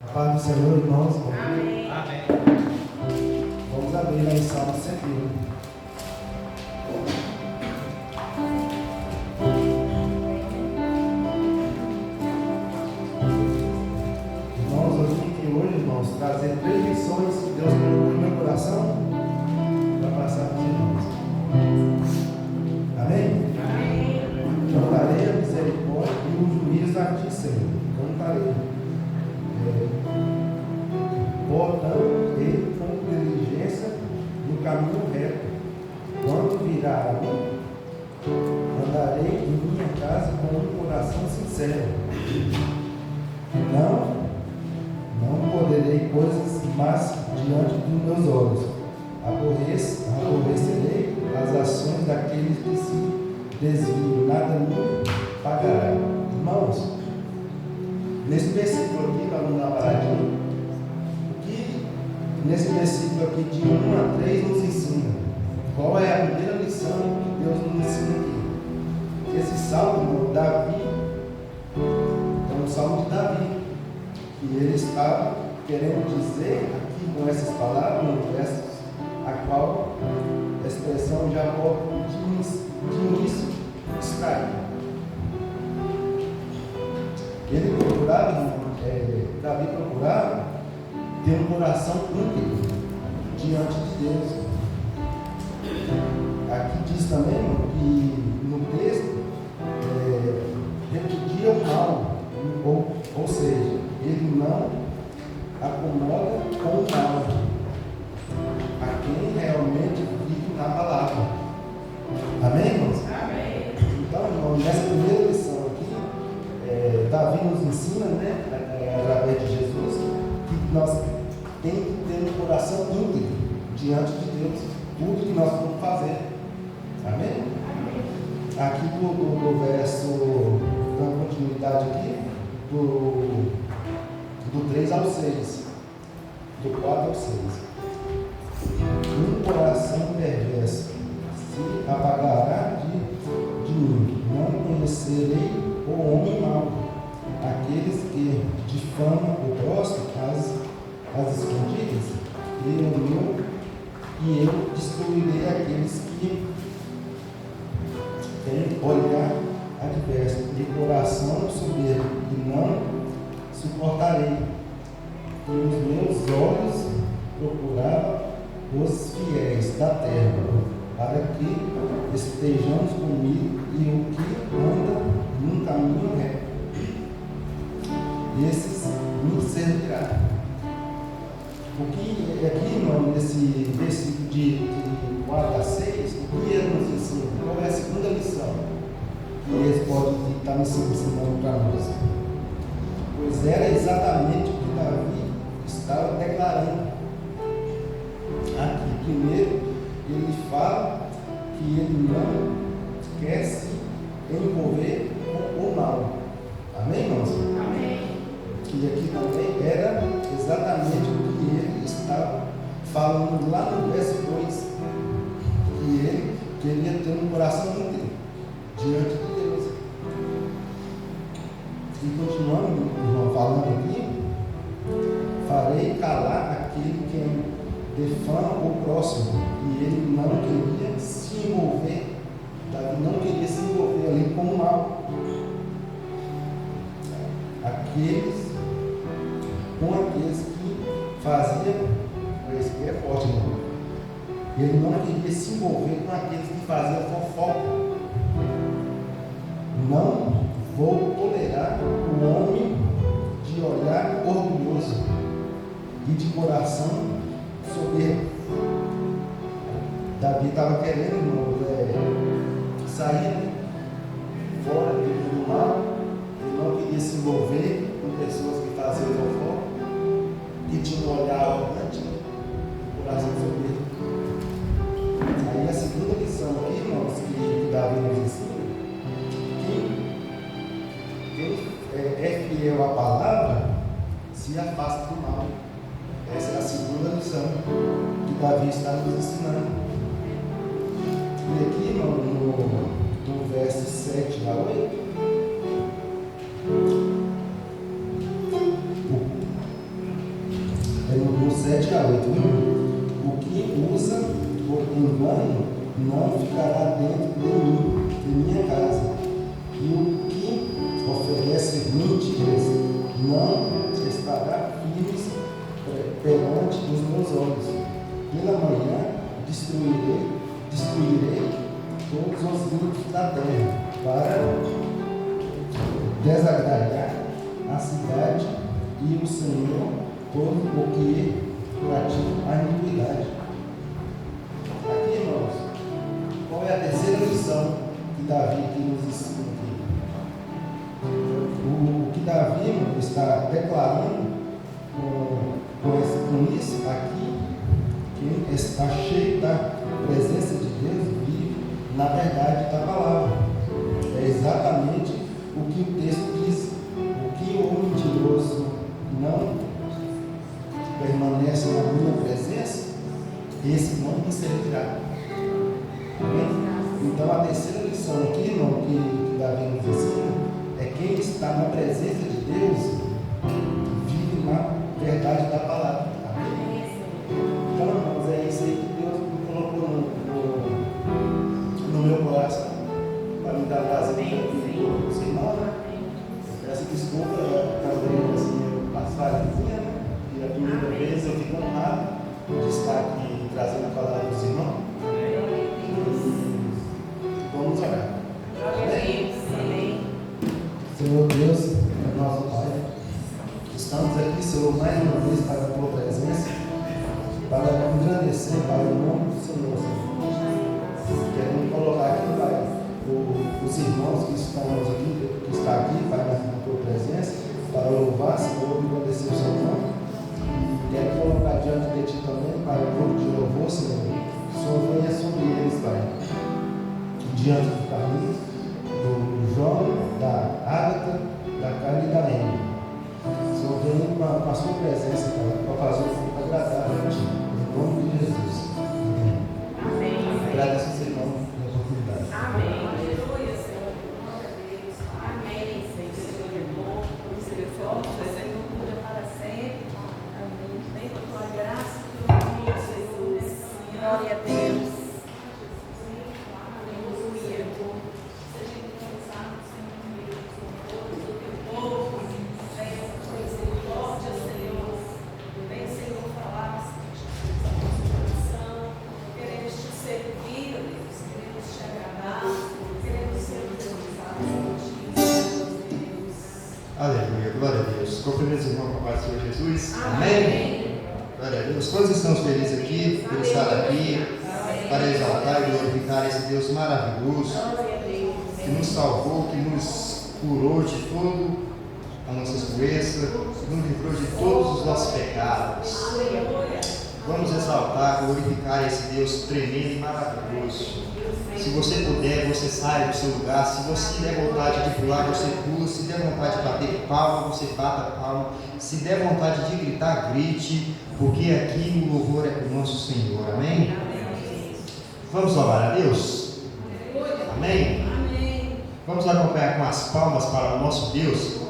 Paz do Senhor, irmãos. Amém. Amém. Vamos abrir lá em Salmo 101. Irmãos, eu vim aqui hoje, irmãos, trazer 3 lições que Deus colocou no meu coração para passar para os irmãos. Amém? Cantarei a misericórdia e o juízo a ti, Senhor. Cantarei. Portanto, ele com diligência no caminho reto. Quando virá a mim, andarei em minha casa com um coração sincero. Não poderei coisas más diante dos meus olhos. Aborrecerei as ações daqueles que se desviam. Nada me pagará. Irmãos, nesse versículo aqui, vamos dar uma paradinha. Nesse versículo aqui de 1 a 3 nos ensina qual é a primeira lição que Deus nos ensina aqui. Esse salmo, Davi, é um salmo de Davi, e ele está querendo dizer aqui com essas palavras, no verso, a qual a expressão já pode de início extrair. Ele procurava, Davi procurava ter um coração íntegro diante de Deus. Aqui diz também que no texto repudia o mal, ou seja, ele não acomoda com o mal a quem realmente vive na palavra. Amém, irmãos? Amém. Então, irmãos, nessa primeira lição aqui, Davi nos ensina, através de Jesus, que nós temos que ter um coração íntegro diante de Deus, tudo que nós vamos fazer. Amém? Aqui do verso, dando continuidade aqui, do 3 ao 6, do 4 ao 6. Um coração perverso se apagará de mim, não conhecerei o homem mau, aqueles que difamam o próximo, as escondidas, e eu destruirei aqueles que têm olhar adverso e coração soberbo, e não suportarei. E os meus olhos procuravam os fiéis da terra, para que estejamos comigo, e o que anda num caminho reto, esses me servirá. O que aqui, irmão, nesse versículo de 4 a 6, o que ele nos ensina? Qual é a segunda lição que eles podem estar nos ensinando para nós? Pois era exatamente o que Davi estava declarando aqui. Primeiro, ele fala que ele não quer se envolver com o mal. Amém, irmãos? Amém. Que aqui também era exatamente o que ele estava falando lá no verso 2, que ele queria ter um coração íntegro diante de Deus. E continuando, irmão, falando aqui, farei calar aquele que defama o próximo, e ele não queria se envolver, Davi não queria se envolver ali com o mal. Com aqueles que faziam, esse que é forte, irmão. Ele não queria se envolver com aqueles que faziam fofoca. Não vou tolerar o homem de olhar orgulhoso e de coração soberbo. Davi estava querendo, irmão, sair fora do mal. Ele não queria se envolver com pessoas que faziam fofoca, que tinham um olhar arrogante, coração soberbo. Aí a segunda lição aqui, irmãos, que Davi nos ensina, quem é fiel à palavra se afasta do mal. Essa é a segunda lição que Davi está nos ensinando. E aqui, irmão, no verso 7 a 8, 7 a 8, viu? O que usa o engano não ficará dentro de minha casa. E o que oferece mentiras não estará firme perante os meus olhos. Pela manhã destruirei todos os ímpios da terra, para desagradar a cidade e o Senhor todo o que pratica a iniquidade. Aqui, irmãos, qual é a terceira lição que Davi aqui nos ensina aqui? O que Davi está declarando com isso aqui, que está cheio da presença de Deus, vive na verdade da palavra. É exatamente o que o texto diz. O que o mentiroso não permanece na minha presença, esse não me servirá. Então a terceira lição aqui, irmão, que Davi nos ensina, é quem está na presença de Deus vive na verdade da palavra. Amém? Então, irmãos, é isso aí que Deus me colocou no meu coração para me dar prazer com os irmãos. Peço desculpa, talvez assim, eu passar a vizinha, né? E a primeira vez eu fico honrado de estar aqui trazendo a palavra dos irmãos. Vamos orar. Senhor Deus, nosso Pai, estamos aqui, Senhor, mais uma vez para a tua presença, para engrandecer, Pai, o nome do Senhor, Senhor. Queremos colocar aqui, Pai, os irmãos que está aqui, Pai, na tua presença, para louvar, Senhor, e engrandecer o seu nome. E quero colocar diante de ti também, Pai, o corpo de louvor, Senhor. O Senhor venha sobre eles, Pai, diante do caminho, do João, da Ágata, da Carla e da Ema. Senhor, venha com a sua presença, Pai, para fazer o culto agradável a ti, em nome de Jesus. Amém. Agradeço ao Senhor pela oportunidade. Amém. Aleluia, Senhor. Amém, Senhor. Senhor, cura para sempre. Amém. Vem com a tua graça e tua vida, Jesus. Glória a Deus. Aleluia. Seja alcançado, Senhor, do teu povo. Venha com misericórdia, Senhor. Vem, Senhor, falar no nosso coração. Queremos te servir, Deus. Queremos te agradar. Queremos ser utilizados por ti, Deus. Aleluia, glória a Deus. Cumprimento os irmãos com a paz do Senhor Jesus. Amém. Glória a Deus. Todos estamos felizes aqui por estar aqui para exaltar e glorificar esse Deus maravilhoso que nos salvou, que nos curou de todas as nossas doenças, que nos livrou de todos os nossos pecados. Vamos exaltar, glorificar esse Deus tremendo e maravilhoso. Se você puder, você sai do seu lugar. Se você der vontade de pular, você pula. Se der vontade de bater palma, você bata palma. Se der vontade de gritar, grite, porque aqui o louvor é para o nosso Senhor. Amém? Vamos louvar a Deus? Amém? Vamos acompanhar com as palmas para o nosso Deus.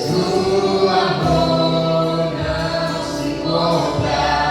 O amor não se compra.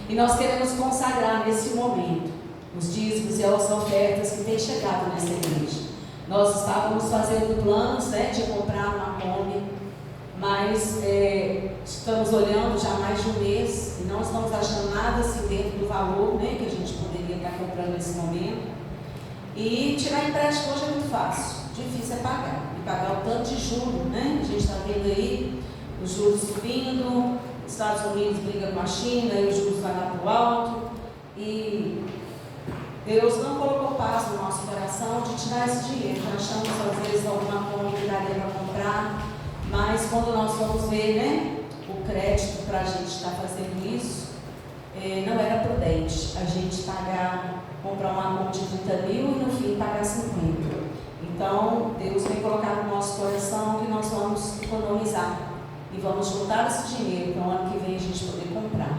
E nós queremos consagrar nesse momento os dízimos e as ofertas que têm chegado nessa igreja. Nós estávamos fazendo planos, de comprar uma Kombi, mas estamos olhando já há mais de um mês e não estamos achando nada assim dentro do valor, que a gente poderia estar comprando nesse momento. E tirar empréstimo hoje é muito fácil, difícil é pagar. E pagar o tanto de juros, A gente está vendo aí os juros subindo. Os Estados Unidos briga com a China e os juros vão lá para o alto. E Deus não colocou paz no nosso coração de tirar esse dinheiro. Nós achamos às vezes alguma coisa que daria para comprar, mas quando nós vamos ver o crédito para a gente estar fazendo isso, não era prudente a gente comprar uma conta de 30 mil e no fim pagar 50. Então Deus tem colocado no nosso coração que nós vamos economizar. E vamos juntar esse dinheiro para o ano que vem a gente poder comprar,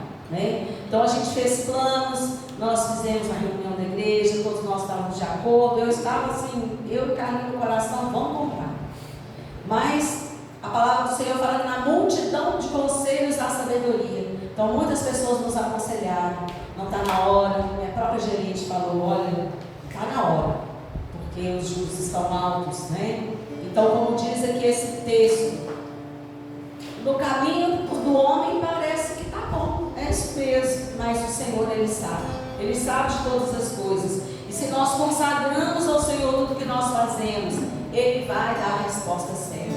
Então a gente fez planos, nós fizemos uma reunião da igreja, todos nós estávamos de acordo. Eu estava assim, eu e Carlinhos no coração, vamos comprar. Mas a palavra do Senhor fala que na multidão de conselhos há sabedoria. Então muitas pessoas nos aconselharam, não está na hora. Minha própria gerente falou, olha, está na hora. porque os juros estão altos, né? Então, como diz aqui esse texto, no caminho do homem parece que está bom, é isso mesmo, mas o Senhor, Ele sabe de todas as coisas. E se nós consagramos ao Senhor tudo que nós fazemos, Ele vai dar a resposta certa.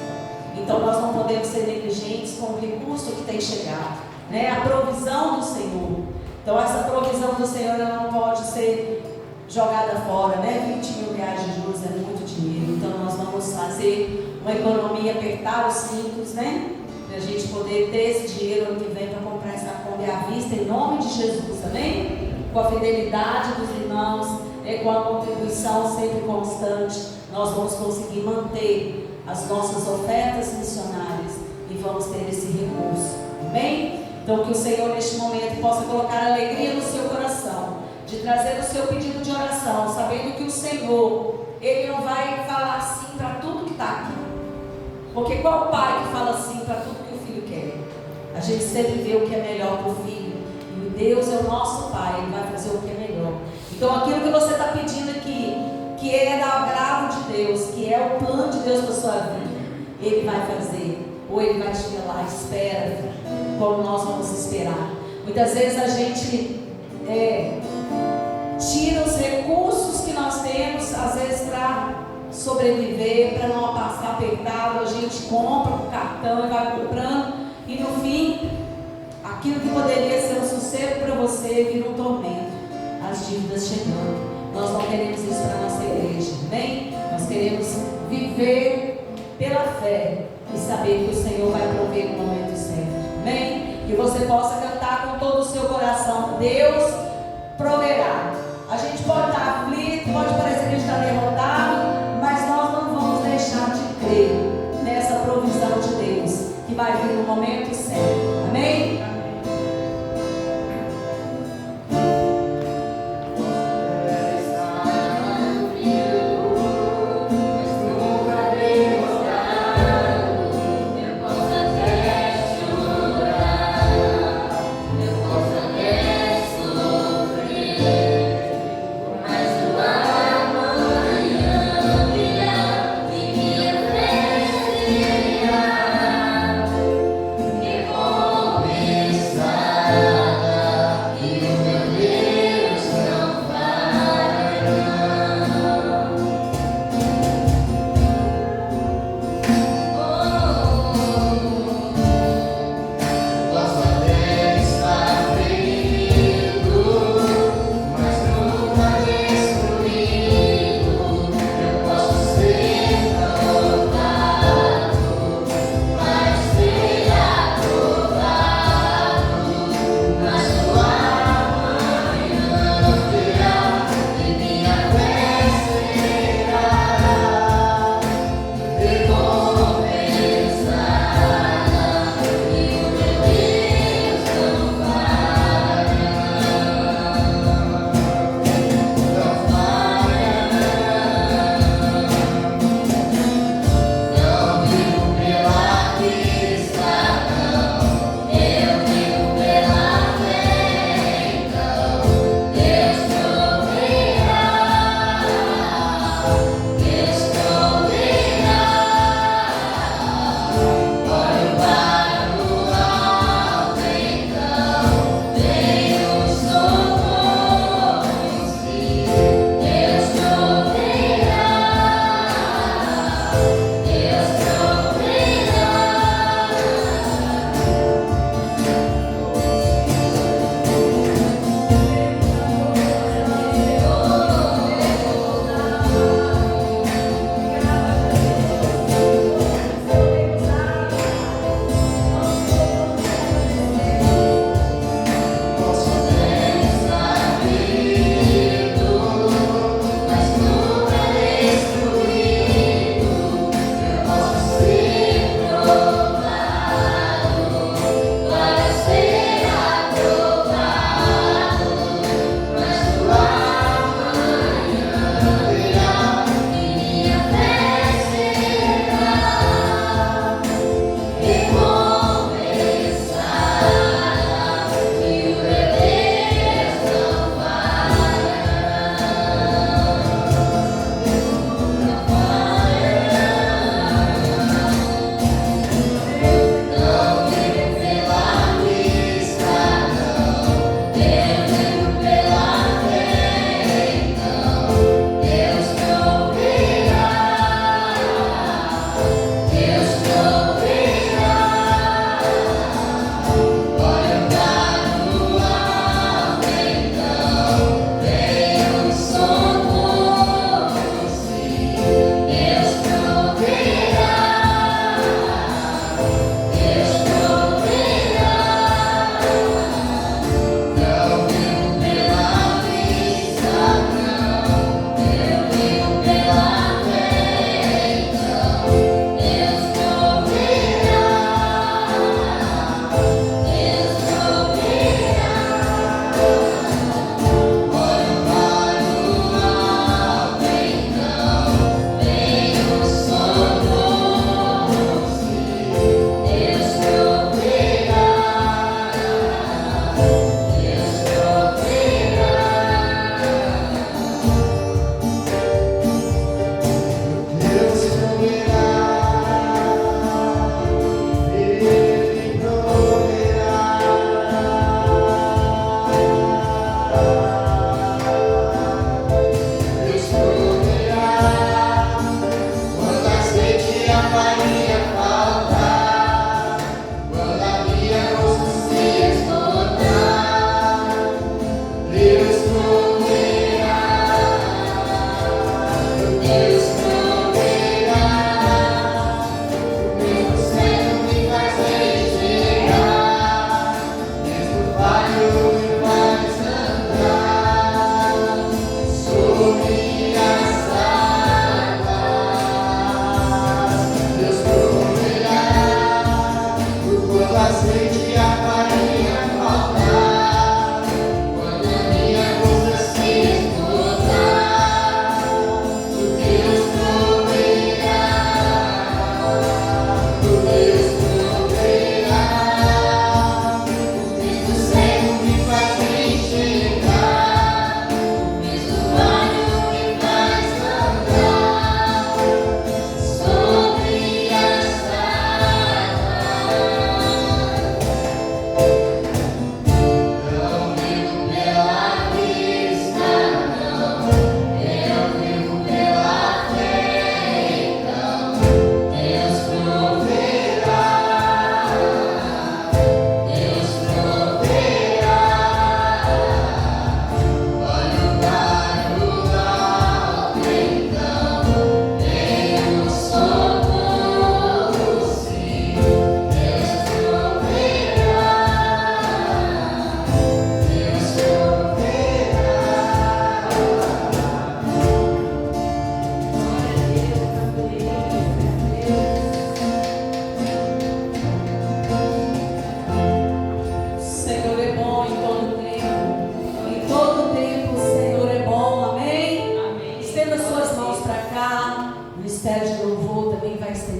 Então nós não podemos ser negligentes com o recurso que tem chegado, né? A provisão do Senhor. Então essa provisão do Senhor ela não pode ser jogada fora, né? 20 mil reais de juros é muito dinheiro. Então nós vamos fazer uma economia, apertar os cintos, né? Para a gente poder ter esse dinheiro ano que vem para comprar essa Kombi à vista, em nome de Jesus, amém? Com a fidelidade dos irmãos, com a contribuição sempre constante, nós vamos conseguir manter as nossas ofertas missionárias e vamos ter esse recurso, amém? Então que o Senhor neste momento possa colocar alegria no seu coração, de trazer o seu pedido de oração, sabendo que o Senhor, Ele não vai falar sim para tudo que está aqui, porque qual pai que fala sim para tudo que o filho quer? A gente sempre vê o que é melhor para o filho, e Deus é o nosso Pai, Ele vai fazer o que é melhor. Então aquilo que você está pedindo aqui, que é do agrado de Deus, que é o plano de Deus para a sua vida, Ele vai fazer, ou Ele vai te falar, espera, como nós vamos esperar. Muitas vezes a gente tira os recursos que nós temos, às vezes para sobreviver, para não passar apertado, a gente compra o cartão e vai comprando, e no fim, aquilo que poderia ser um sossego para você vira um tormento, as dívidas chegando. Nós não queremos isso para a nossa igreja, amém? Nós queremos viver pela fé e saber que o Senhor vai prover no momento certo, amém? Que você possa cantar com todo o seu coração, Deus proverá. A gente pode estar aflito, pode parecer que a gente está derrotado, mas nós não vamos deixar de crer nessa provisão de Deus, que vai vir no momento certo, amém?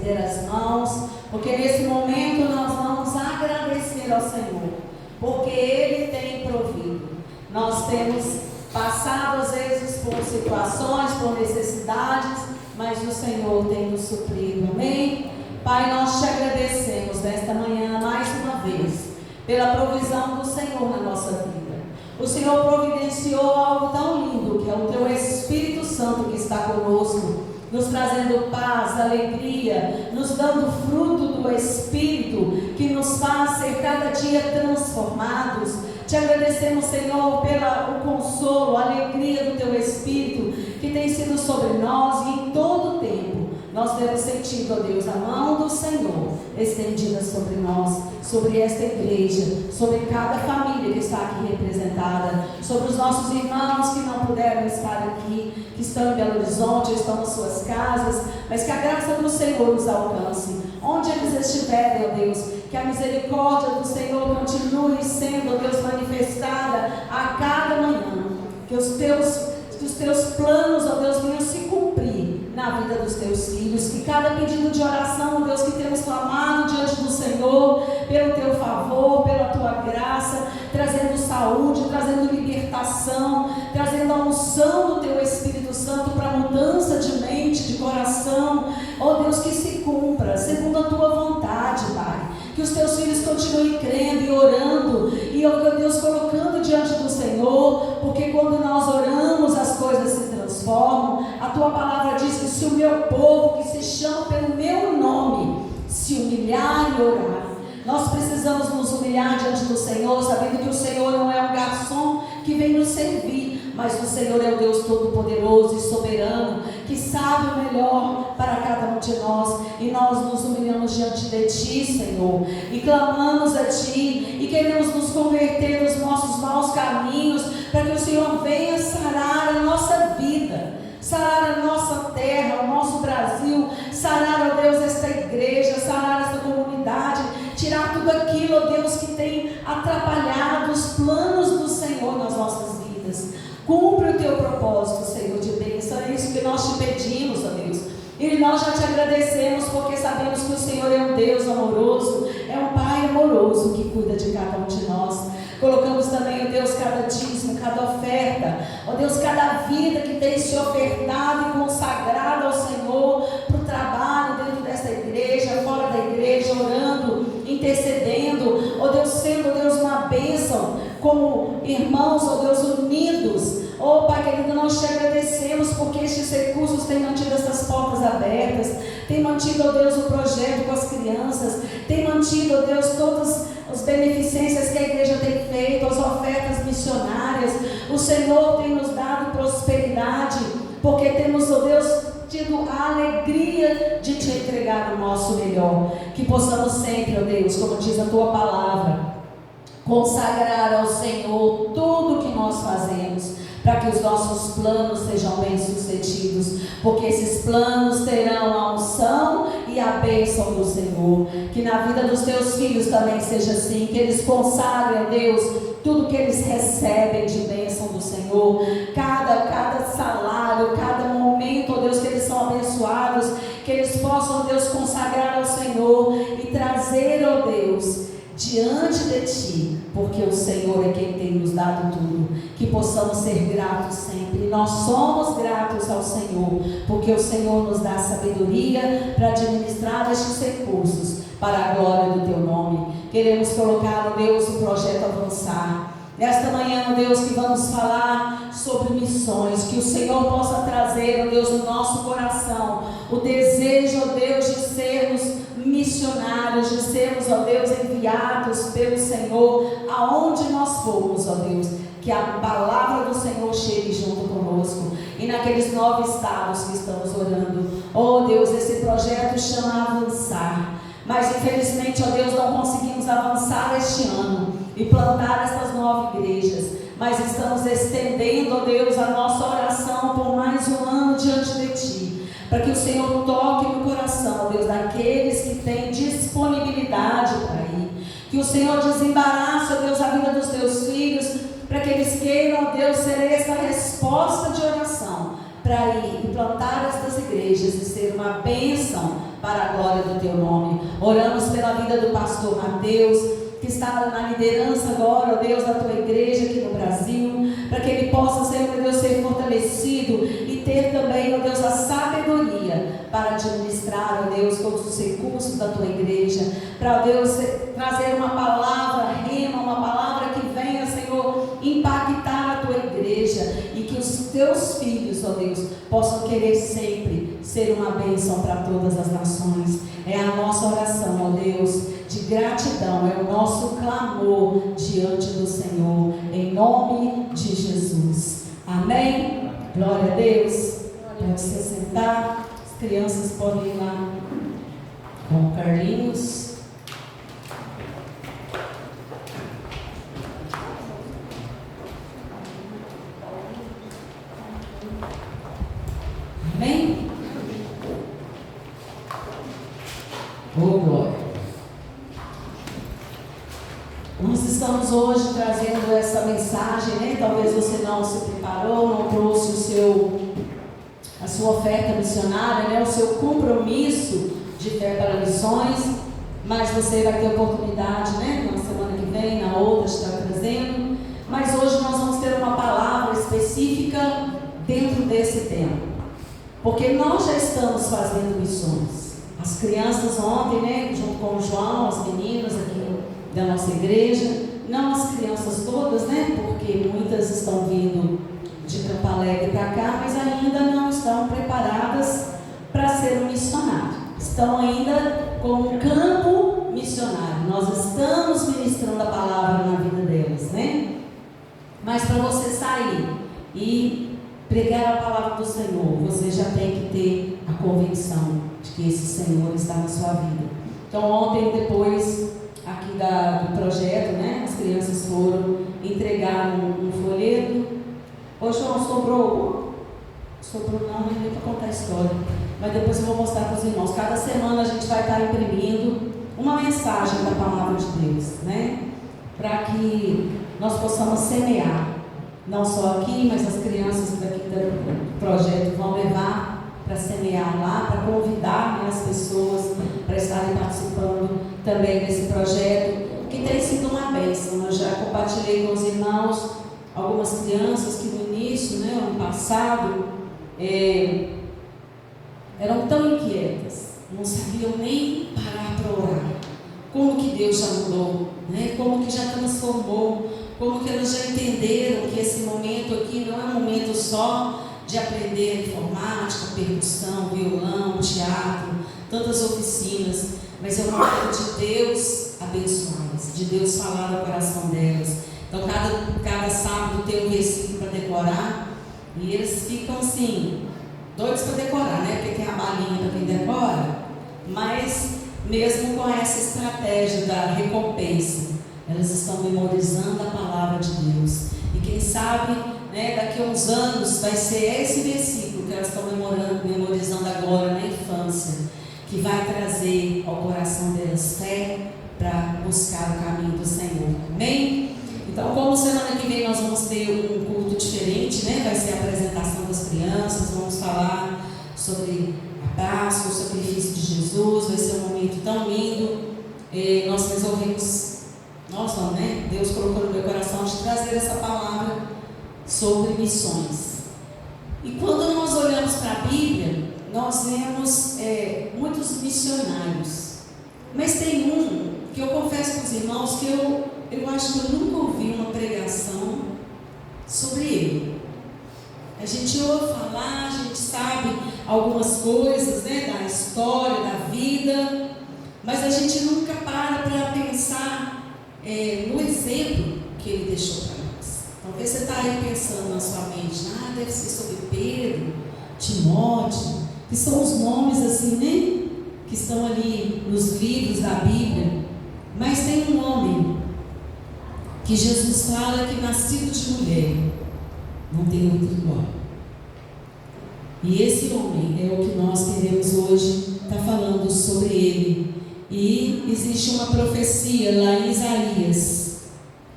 estender as mãos, porque nesse momento nós vamos agradecer ao Senhor, porque Ele tem provido. Nós temos passado às vezes por situações, por necessidades, mas o Senhor tem nos suprido, amém? Pai, nós te agradecemos nesta manhã mais uma vez pela provisão do Senhor na nossa vida. O Senhor providenciou algo tão lindo, que é o Teu Espírito Santo que está conosco, nos trazendo paz, alegria, nos dando fruto do Espírito, que nos faz ser cada dia transformados. Te agradecemos, Senhor, pelo consolo, a alegria do Teu Espírito, que tem sido sobre nós e em todo o tempo. Nós temos sentido, ó Deus, a mão do Senhor estendida sobre nós, sobre esta igreja, sobre cada família que está aqui representada, sobre os nossos irmãos que não puderam estar aqui, que estão em Belo Horizonte, estão nas suas casas, mas que a graça do Senhor nos alcance, onde eles estiverem, ó Deus, que a misericórdia do Senhor continue sendo, ó Deus, manifestada a cada manhã, que os teus planos, ó Deus, venham se cumprir na vida dos teus filhos, que cada pedido de oração, Deus, que temos clamado diante do Senhor, pelo teu favor, pela tua graça, trazendo saúde, trazendo libertação, trazendo a unção do teu Espírito Santo para mudança de mente, de coração, ó Deus, que se cumpra segundo a tua vontade, Pai. Que os teus filhos continuem crendo e orando, e, ó Deus, colocando diante do Senhor, porque quando nós oramos as coisas se transformam. A tua palavra diz que se o meu povo, que se chama pelo meu nome, se humilhar e orar, nós precisamos nos humilhar diante do Senhor, sabendo que o Senhor não é um garçom que vem nos servir, mas o Senhor é o Deus Todo-Poderoso e Soberano, que sabe o melhor para cada um de nós, e nós nos humilhamos diante de Ti, Senhor, e clamamos a Ti, e queremos nos converter dos nossos maus caminhos, para que o Senhor venha sarar a nossa vida, sarar a nossa terra, o nosso Brasil, sarar, ó Deus, esta igreja, sarar esta comunidade, tirar tudo aquilo, ó Deus, que tem atrapalhado os planos do Senhor nas nossas vidas. Cumpre o teu propósito, Senhor, de bênção. É isso que nós te pedimos, ó Deus. E nós já te agradecemos, porque sabemos que o Senhor é um Deus amoroso, é um Pai amoroso que cuida de cada um de nós. Colocamos também, ó Deus, cada dízimo, cada oferta, ó Deus, cada vida que tem se ofertado e consagrado ao Senhor, para o trabalho dentro desta igreja, fora da igreja, orando, intercedendo, ó Deus, sendo, ó Deus, uma bênção, como irmãos, ó Deus, unidos. Oh Pai querido, nós te agradecemos, porque estes recursos têm mantido essas portas abertas, tem mantido, ó Deus, o projeto com as crianças, tem mantido, ó Deus, todas as beneficências que a igreja tem feito, as ofertas missionárias. O Senhor tem nos dado prosperidade, porque temos, ó Deus, tido a alegria de te entregar o nosso melhor. Que possamos sempre, ó Deus, como diz a tua palavra, consagrar ao Senhor tudo o que nós fazemos, para que os nossos planos sejam bem-sucedidos, porque esses planos terão a unção e a bênção do Senhor. Que na vida dos teus filhos também seja assim, que eles consagrem a Deus tudo que eles recebem de bênção do Senhor, cada salário, cada momento, ó Deus, que eles são abençoados, que eles possam, ó Deus, consagrar ao Senhor e trazer, ó Deus, diante de Ti, porque o Senhor é quem tem nos dado tudo. Que possamos ser gratos sempre. E nós somos gratos ao Senhor, porque o Senhor nos dá sabedoria para administrar estes recursos para a glória do Teu nome. Queremos colocar, ó Deus, o projeto Avançar. Nesta manhã, ó Deus, que vamos falar sobre missões, que o Senhor possa trazer, ó Deus, no nosso coração o desejo, ó Deus, de sermos missionários, de sermos, ó Deus, enviados pelo Senhor aonde nós formos, ó Deus, que a palavra do Senhor chegue junto conosco, e naqueles 9 estados que estamos orando, ó Deus, esse projeto chama Avançar, mas infelizmente, ó Deus, não conseguimos avançar este ano e plantar essas 9 igrejas, mas estamos estendendo, ó Deus, a nossa oração por mais um ano diante de Ti, para que o Senhor toque no coração, ó Deus, daqueles que têm disponibilidade para ir, que o Senhor desembarace, ó Deus, a vida dos Teus filhos, para que eles queiram, ó Deus, ser essa resposta de oração, para ir e plantar estas igrejas e ser uma bênção para a glória do teu nome. Oramos pela vida do pastor Mateus, que está na liderança agora, ó Deus, da tua igreja aqui no Brasil, para que ele possa, Senhor, meu Deus, ser fortalecido e ter também, ó Deus, a sabedoria para administrar, ó Deus, todos os recursos da tua igreja, para, ó Deus, trazer uma palavra rema, uma palavra que venha, Senhor, impactar a tua igreja e que os teus filhos, ó Deus, possam querer sempre ser uma bênção para todas as nações. É a nossa oração, ó Deus, de gratidão, é o nosso clamor diante do Senhor, em nome de Jesus. Amém? Glória a Deus. Pode se sentar, as crianças podem ir lá com o Carlinhos. Amém? Oh, glória. Nós estamos hoje trazendo essa mensagem, né? Talvez você não se preparou, não trouxe a sua oferta missionária, né? O seu compromisso de fé para missões, mas você vai ter oportunidade, né? Na semana que vem, na outra, de estar trazendo. Mas hoje nós vamos ter uma palavra específica dentro desse tema, porque nós já estamos fazendo missões. As crianças ontem, né? Junto com o João, as meninas aqui da nossa igreja, não as crianças todas, né? Porque muitas estão vindo de Campo Alegre para cá, mas ainda não estão preparadas para ser um missionário. Estão ainda com um campo missionário. Nós estamos ministrando a palavra na vida delas, né? Mas para você sair e pregar a palavra do Senhor, você já tem que ter a convicção de que esse Senhor está na sua vida. Então ontem, depois aqui do projeto, né? As crianças foram entregar um folheto. Ô João, sobrou não, nem deu para contar a história, mas depois eu vou mostrar para os irmãos. Cada semana a gente vai estar imprimindo uma mensagem da palavra de Deus, né? Para que nós possamos semear, não só aqui, mas as crianças daqui do projeto vão levar para semear lá, para convidar, né, as pessoas para estarem participando também desse projeto, que tem sido uma bênção. Eu já compartilhei com os irmãos algumas crianças que no início, né, ano passado, eram tão inquietas, não sabiam nem parar para orar. Como que Deus já mudou, né? Como que já transformou, como que elas já entenderam que esse momento aqui não é um momento só de aprender informática, percussão, violão, teatro, tantas oficinas, mas é um momento de Deus abençoá-las, de Deus falar no coração delas. Então cada sábado tem um versículo para decorar e eles ficam assim, doidos para decorar, né? Porque tem a balinha para quem decora, mas mesmo com essa estratégia da recompensa, elas estão memorizando a palavra de Deus. E quem sabe, né, daqui a uns anos vai ser esse versículo que elas estão memorizando agora na infância, que vai trazer ao coração delas fé para buscar o caminho do Senhor. Amém? Então, como semana que vem nós vamos ter um culto diferente, né? Vai ser a apresentação das crianças, vamos falar sobre a Páscoa, o sacrifício de Jesus, vai ser um momento tão lindo. Nós resolvemos, né? Deus colocou no meu coração de trazer essa palavra sobre missões. E quando nós olhamos para a Bíblia, nós vemos muitos missionários. Mas tem um que eu confesso para os irmãos que eu acho que eu nunca ouvi uma pregação sobre ele. A gente ouve falar, a gente sabe algumas coisas, né, da história, da vida, mas a gente nunca para pensar no exemplo que ele deixou para nós. Talvez você está aí pensando na sua mente, deve ser sobre Pedro, Timóteo, que são os nomes assim, né, que estão ali nos livros da Bíblia. Mas tem um homem que Jesus fala que nascido de mulher não tem outro igual. E esse homem é o que nós queremos hoje estar falando sobre ele. E existe uma profecia lá em Isaías.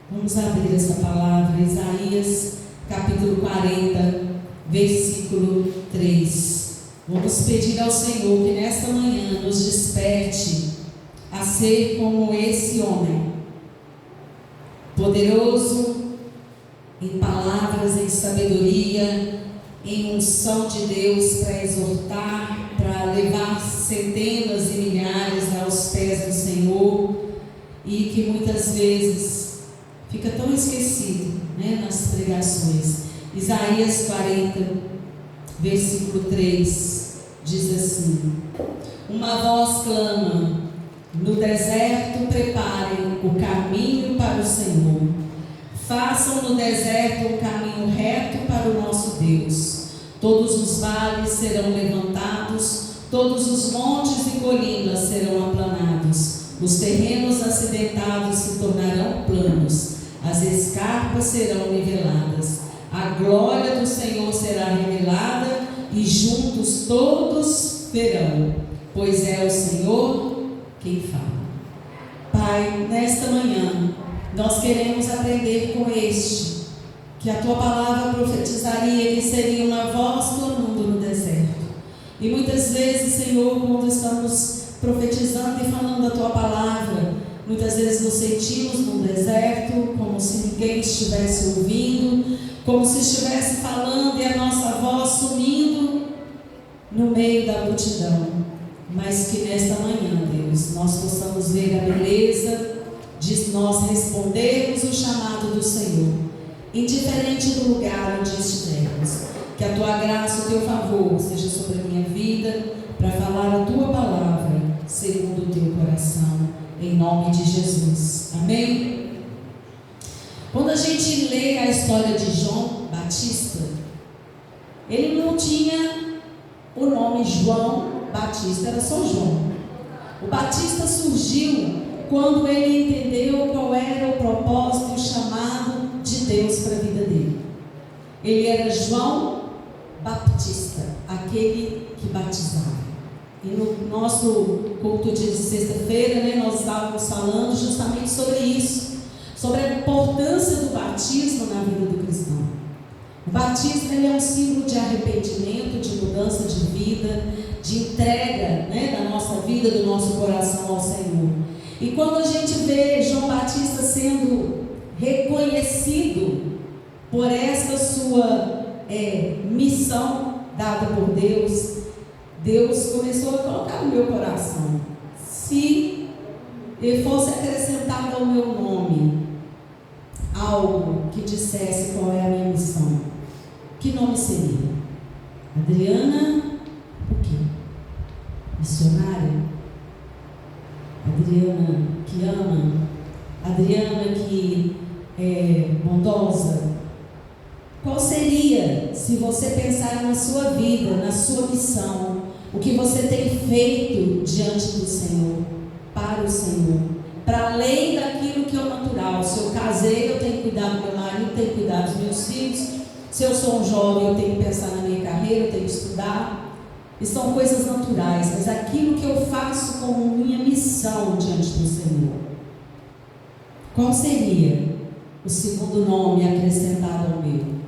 Vamos abrir essa palavra, Isaías capítulo 40, versículo 3. Vamos pedir ao Senhor que nesta manhã nos desperte a ser como esse homem, poderoso em palavras, em sabedoria, em unção de Deus para exortar, para levar centenas e milhares aos pés do Senhor, e que muitas vezes fica tão esquecido, né, nas pregações. Isaías 40, versículo 3, diz assim: uma voz clama, no deserto preparem o caminho para o Senhor, façam no deserto um caminho reto para o nosso Deus. Todos os vales serão levantados, todos os montes e colinas serão aplanados, os terrenos acidentados se tornarão planos, as escarpas serão niveladas, a glória do Senhor será revelada e juntos todos verão, pois é o Senhor quem fala. Pai, nesta manhã nós queremos aprender com este, que a tua palavra profetizaria que seria uma voz clamando no deserto. E muitas vezes, Senhor, quando estamos profetizando e falando a tua palavra, muitas vezes nos sentimos num deserto, como se ninguém estivesse ouvindo, como se estivesse falando e a nossa voz sumindo no meio da multidão. Mas que nesta manhã, Deus, nós possamos ver a beleza de nós respondermos o chamado do Senhor, indiferente do lugar onde estivermos. Que a tua graça, o teu favor seja sobre a minha vida, para falar a tua palavra segundo o teu coração, em nome de Jesus. Amém? Quando a gente lê a história de João Batista, ele não tinha o nome João Batista, era só João. O Batista surgiu quando ele entendeu qual era o propósito e o chamado de Deus para a vida dele. Ele era João Baptista, aquele que batizava. E no nosso culto de sexta-feira, né, nós estávamos falando justamente sobre isso, sobre a importância do batismo na vida do cristão. O batismo, ele é um símbolo de arrependimento, de mudança de vida, de entrega, né, da nossa vida, do nosso coração ao Senhor. E quando a gente vê João Batista sendo reconhecido por essa sua missão dada por Deus, Deus começou a colocar no meu coração: se fosse acrescentado ao meu nome algo que dissesse qual é a minha missão, que nome seria? Adriana, o quê? Missionária? Adriana que ama? Adriana que é bondosa? Qual seria, se você pensar na sua vida, na sua missão, o que você tem feito diante do Senhor, para o Senhor, para além daquilo que é o natural? Se eu casei, eu tenho que cuidar do meu marido, tenho que cuidar dos meus filhos. Se eu sou um jovem, eu tenho que pensar na minha carreira, eu tenho que estudar. Isso são coisas naturais, mas aquilo que eu faço como minha missão diante do Senhor, qual seria o segundo nome acrescentado ao meu?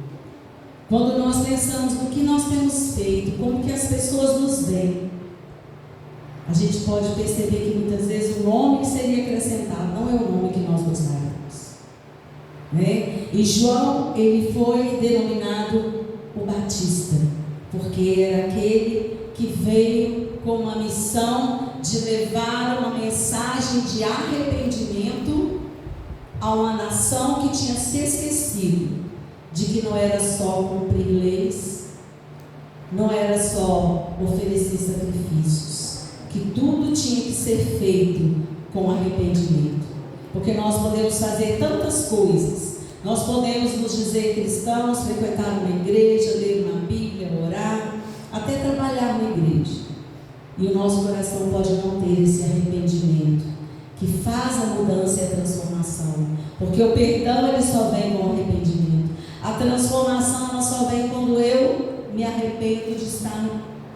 Quando nós pensamos no que nós temos feito, como que as pessoas nos veem, a gente pode perceber que muitas vezes o nome que seria acrescentado não é o nome que nós gostaríamos, né? E João, ele foi denominado o Batista, porque era aquele que veio com uma missão de levar uma mensagem de arrependimento a uma nação que tinha se esquecido de que não era só cumprir leis, não era só oferecer sacrifícios, que tudo tinha que ser feito com arrependimento. Porque nós podemos fazer tantas coisas, nós podemos nos dizer cristãos, frequentar uma igreja, ler uma Bíblia, orar, até trabalhar na igreja, e o nosso coração pode não ter esse arrependimento que faz a mudança e a transformação, porque o perdão, ele só vem com o arrependimento. A transformação, ela só vem quando eu me arrependo de estar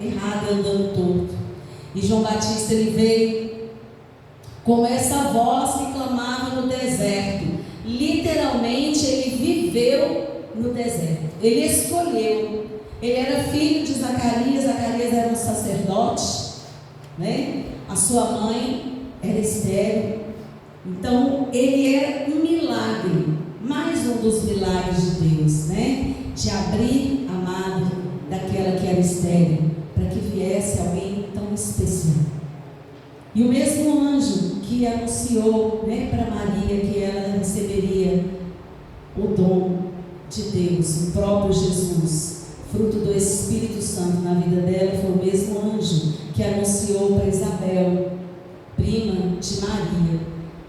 errado e andando torto. E João Batista, ele veio com essa voz que clamava no deserto. Literalmente, ele viveu no deserto. Ele escolheu. Ele era filho de Zacarias. Zacarias era um sacerdote, né? A sua mãe era estéril. Então ele era um milagre, mais um dos milagres de Deus, né? De abrir a madre daquela que era estéril, para que viesse alguém tão especial. E o mesmo anjo que anunciou, né, para Maria que ela receberia o dom de Deus, o próprio Jesus, fruto do Espírito Santo na vida dela, foi o mesmo anjo que anunciou para Isabel, prima de Maria,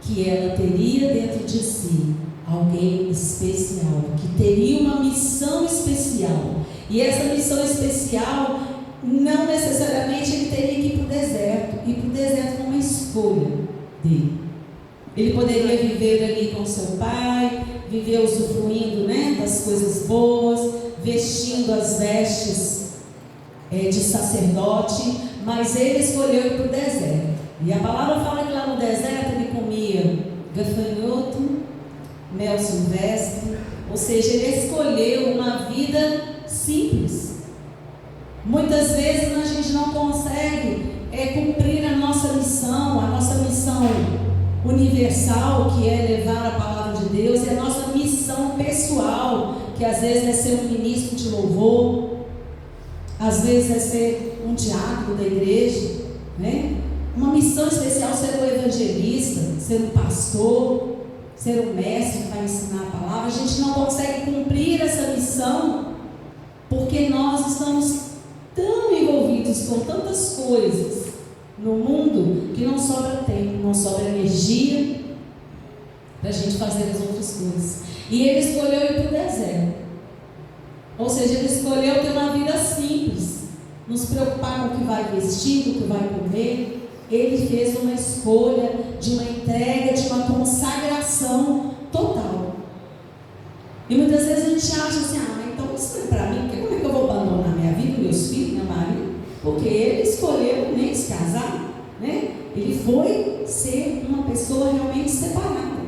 que ela teria dentro de si alguém especial, que teria uma missão especial. E essa missão especial, não necessariamente ele teria que ir para o deserto. Ir para o deserto foi uma escolha dele. Ele poderia viver ali com seu pai, viver usufruindo, né, das coisas boas, vestindo as vestes de sacerdote, mas ele escolheu ir para o deserto. E a palavra fala que lá no deserto ele comia gafanhoto, mel silvestre, ou seja, ele escolheu uma vida simples. Muitas vezes a gente não consegue cumprir a nossa missão universal, que é levar a palavra de Deus, e a nossa missão pessoal, que às vezes é ser um ministro de louvor, às vezes é ser um diácono da igreja, né? Uma missão especial, ser um evangelista, ser um pastor, ser um mestre que vai ensinar a palavra. A gente não consegue cumprir essa missão porque nós estamos tão envolvidos com tantas coisas no mundo que não sobra tempo, não sobra energia para a gente fazer as outras coisas. E ele escolheu ir para o deserto, ou seja, ele escolheu ter uma vida simples, não se preocupar com o que vai vestir, com o que vai comer. Ele fez uma escolha de uma entrega, de uma consagração total. E muitas vezes a gente acha assim, mas então isso não é para mim, porque como é que eu vou abandonar minha vida, meus filhos, meu marido? Porque ele escolheu nem se casar, né? Ele foi ser uma pessoa realmente separada.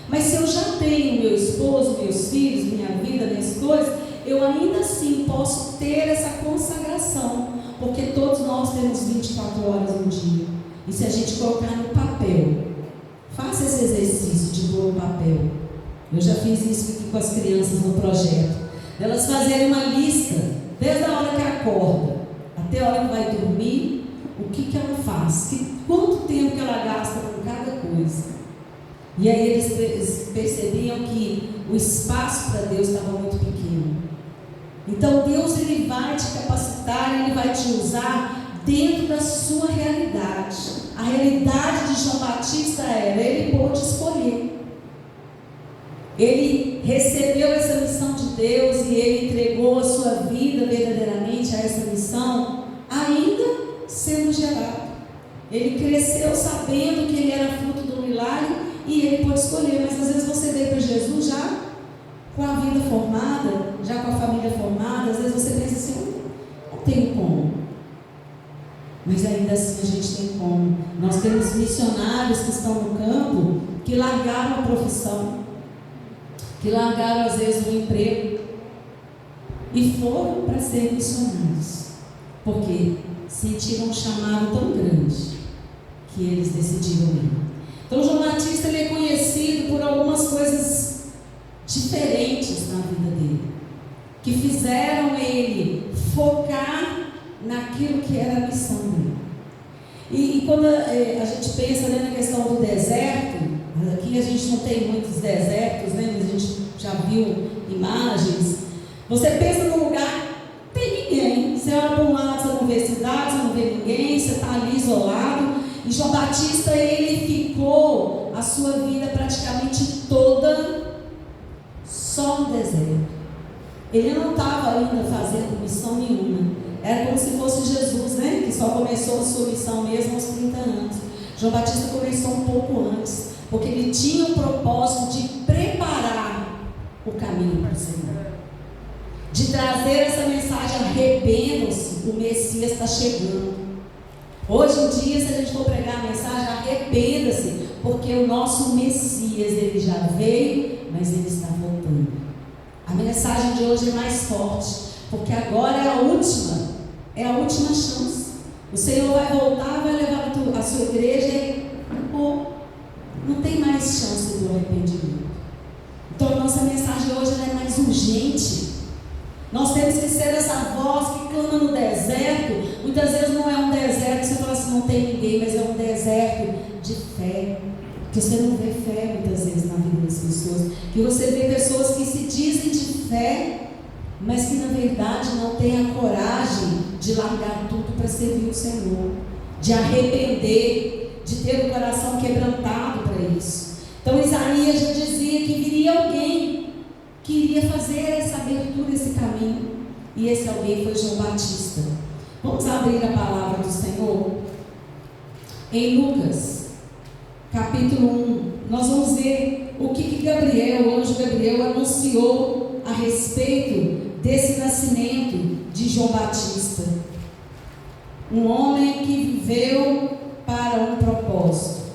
Mas se eu já tenho meu esposo, meus filhos, minha vida, minhas coisas, eu ainda assim posso ter essa consagração, porque todos nós temos 24 horas no dia. E se a gente colocar no papel, faça esse exercício de pôr no papel. Eu já fiz isso aqui com as crianças no projeto. Elas fazerem uma lista, desde a hora que acorda até a hora que vai dormir, o que ela faz, quanto tempo que ela gasta com cada coisa. E aí eles percebiam que o espaço para Deus estava muito pequeno. Então Deus, ele vai te capacitar, ele vai te usar dentro da sua realidade. A realidade de João Batista era, ele pôde escolher. Ele recebeu essa missão de Deus e ele entregou a sua vida verdadeiramente a essa missão, ainda sendo gerado. Ele cresceu sabendo que ele era fruto do milagre e ele pôde escolher. Mas às vezes você veio para Jesus já com a vida formada, já com a família formada. Às vezes você pensa assim, não tem como. Mas ainda assim a gente tem como. Nós temos missionários que estão no campo, que largaram a profissão, que largaram às vezes o emprego e foram para ser missionários, porque sentiram um chamado tão grande que eles decidiram ir. Então João Batista, ele é conhecido por algumas coisas diferentes na vida dele, que fizeram ele focar naquilo que era a missão dele. E quando a gente pensa, né, na questão do deserto, aqui a gente não tem muitos desertos, né, mas a gente já viu imagens. Você pensa num lugar, não tem ninguém. Você olha para um lado, você não vê cidade, você não vê ninguém, você está ali isolado. E João Batista, ele ficou a sua vida praticamente toda só no deserto. Ele não estava ainda fazendo missão nenhuma. Era como se fosse Jesus, né? Que só começou a sua missão mesmo aos 30 anos. João Batista começou um pouco antes, porque ele tinha o propósito de preparar o caminho para o Senhor, de trazer essa mensagem: arrependam-se, o Messias está chegando. Hoje em dia, se a gente for pregar a mensagem, arrependa-se, porque o nosso Messias, ele já veio, mas ele está voltando. A mensagem de hoje é mais forte, porque agora é a última chance. O Senhor vai voltar, vai levar a sua igreja e não tem mais chance do arrependimento. Então a nossa mensagem hoje ela é mais urgente. Nós temos que ser essa voz que clama no deserto. Muitas vezes não é um deserto que você fala assim, não tem ninguém, mas é um deserto de fé. Que você não vê fé muitas vezes na vida das pessoas. Que você vê pessoas que se dizem de fé, mas que na verdade não têm a coragem de largar tudo para servir o Senhor, de arrepender, de ter o coração quebrantado para isso. Então Isaías já dizia que viria alguém que iria fazer essa abertura, esse caminho, e esse alguém foi João Batista. Vamos abrir a palavra do Senhor em Lucas capítulo 1. Nós vamos ver o que Gabriel, o anjo Gabriel, anunciou a respeito desse nascimento de João Batista, um homem que viveu para um propósito,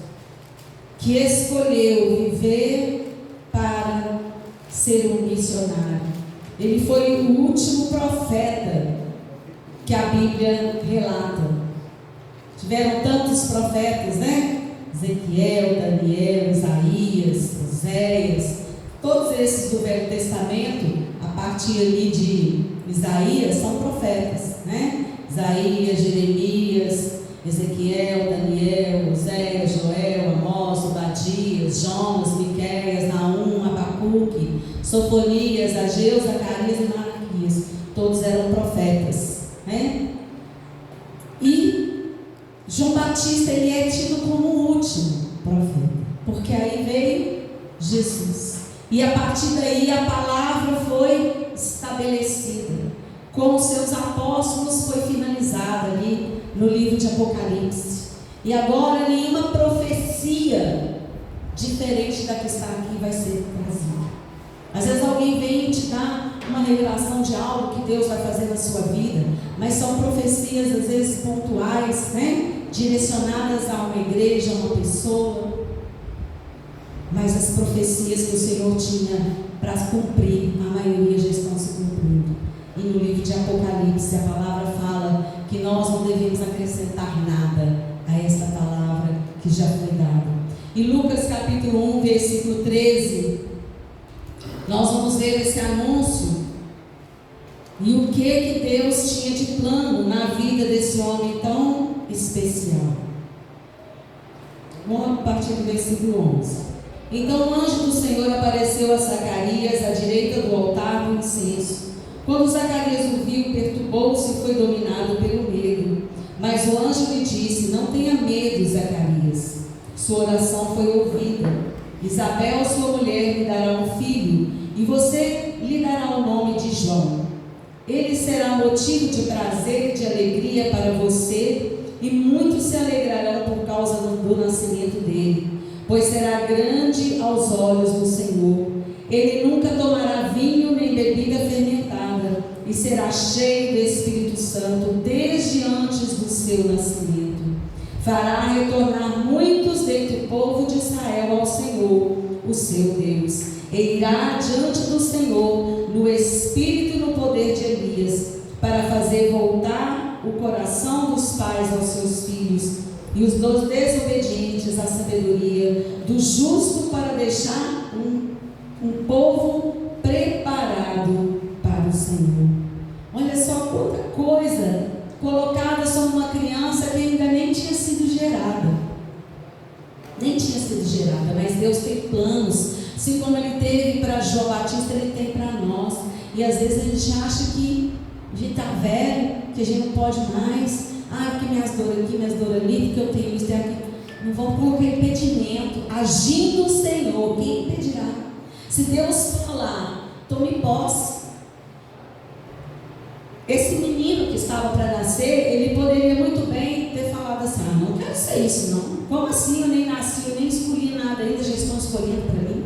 que escolheu viver para ser um missionário. Ele foi o último profeta que a Bíblia relata. Tiveram tantos profetas, né? Ezequiel, Daniel, Isaías, Oséias, todos esses do Velho Testamento, a partir ali de Isaías, são profetas, né? Isaías, Jeremias, Ezequiel, Daniel, Oséias, Joel, Amós, Obadias, Jonas, Miqueias, Naum, Abacuque, Sofonias, Ageu, Zacarias e Malaquias. Todos eram profetas, né? E João Batista, ele é tido como o último profeta, porque aí veio Jesus. E a partir daí a palavra foi estabelecida. Com os seus apóstolos foi finalizada ali no livro de Apocalipse. E agora nenhuma profecia diferente da que está aqui vai ser trazida. Às vezes alguém vem te dar uma revelação de algo que Deus vai fazer na sua vida, mas são profecias às vezes pontuais, né? Direcionadas a uma igreja, a uma pessoa. Mas as profecias que o Senhor tinha para cumprir, a maioria já estão se cumprindo. E no livro de Apocalipse a palavra fala que nós não devemos acrescentar nada a essa palavra que já foi dada. Em Lucas capítulo 1, versículo 13, nós vamos ver esse anúncio e o que Deus tinha de plano na vida desse homem tão especial. Vamos partir do versículo 11. Então o anjo do Senhor apareceu a Zacarias à direita do altar do incenso. Quando Zacarias o viu, perturbou-se e foi dominado pelo medo. Mas o anjo lhe disse: não tenha medo, Zacarias. Sua oração foi ouvida. Isabel, sua mulher, lhe dará um filho, e você lhe dará o nome de João. Ele será motivo de prazer e de alegria para você, e muitos se alegrarão por causa do nascimento dele, pois será grande aos olhos do Senhor. Ele nunca tomará vinho nem bebida fermentada, e será cheio do Espírito Santo desde antes do seu nascimento. Fará retornar muitos dentre o povo de Israel ao Senhor, o seu Deus, e irá diante do Senhor no espírito e no poder de Elias, para fazer voltar o coração dos pais aos seus filhos, e os dos desobedientes à sabedoria, do justo para deixar um povo preparado para o Senhor. Olha só quanta coisa colocada sobre uma criança que ainda nem tinha sido gerada. Mas Deus tem planos. Assim como Ele teve para João Batista, Ele tem para nós. E às vezes a gente acha que a gente está velho, que a gente não pode mais. Porque minhas dores aqui, minhas dores ali, porque eu tenho isso, tenho aquilo. Não vão colocar impedimento. Agindo o Senhor, quem impedirá? Se Deus falar, tome posse. Esse menino que estava para nascer, ele poderia muito bem ter falado assim: não quero ser isso não. Como assim? Eu nem nasci, eu nem escolhi nada ainda, já estão escolhendo para mim.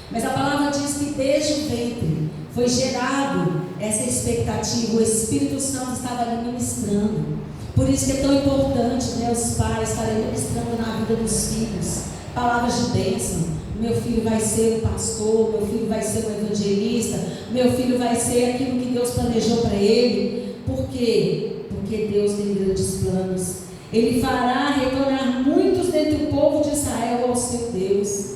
Mas a palavra diz que desde o ventre foi gerado essa expectativa. O Espírito Santo estava ali ministrando. Por isso que é tão importante, né, os pais estarem ministrando na vida dos filhos palavras de bênção. Meu filho vai ser um pastor, meu filho vai ser um evangelista, meu filho vai ser aquilo que Deus planejou para ele. Por quê? Porque Deus tem grandes planos. Ele fará retornar muitos dentre o povo de Israel ao seu Deus.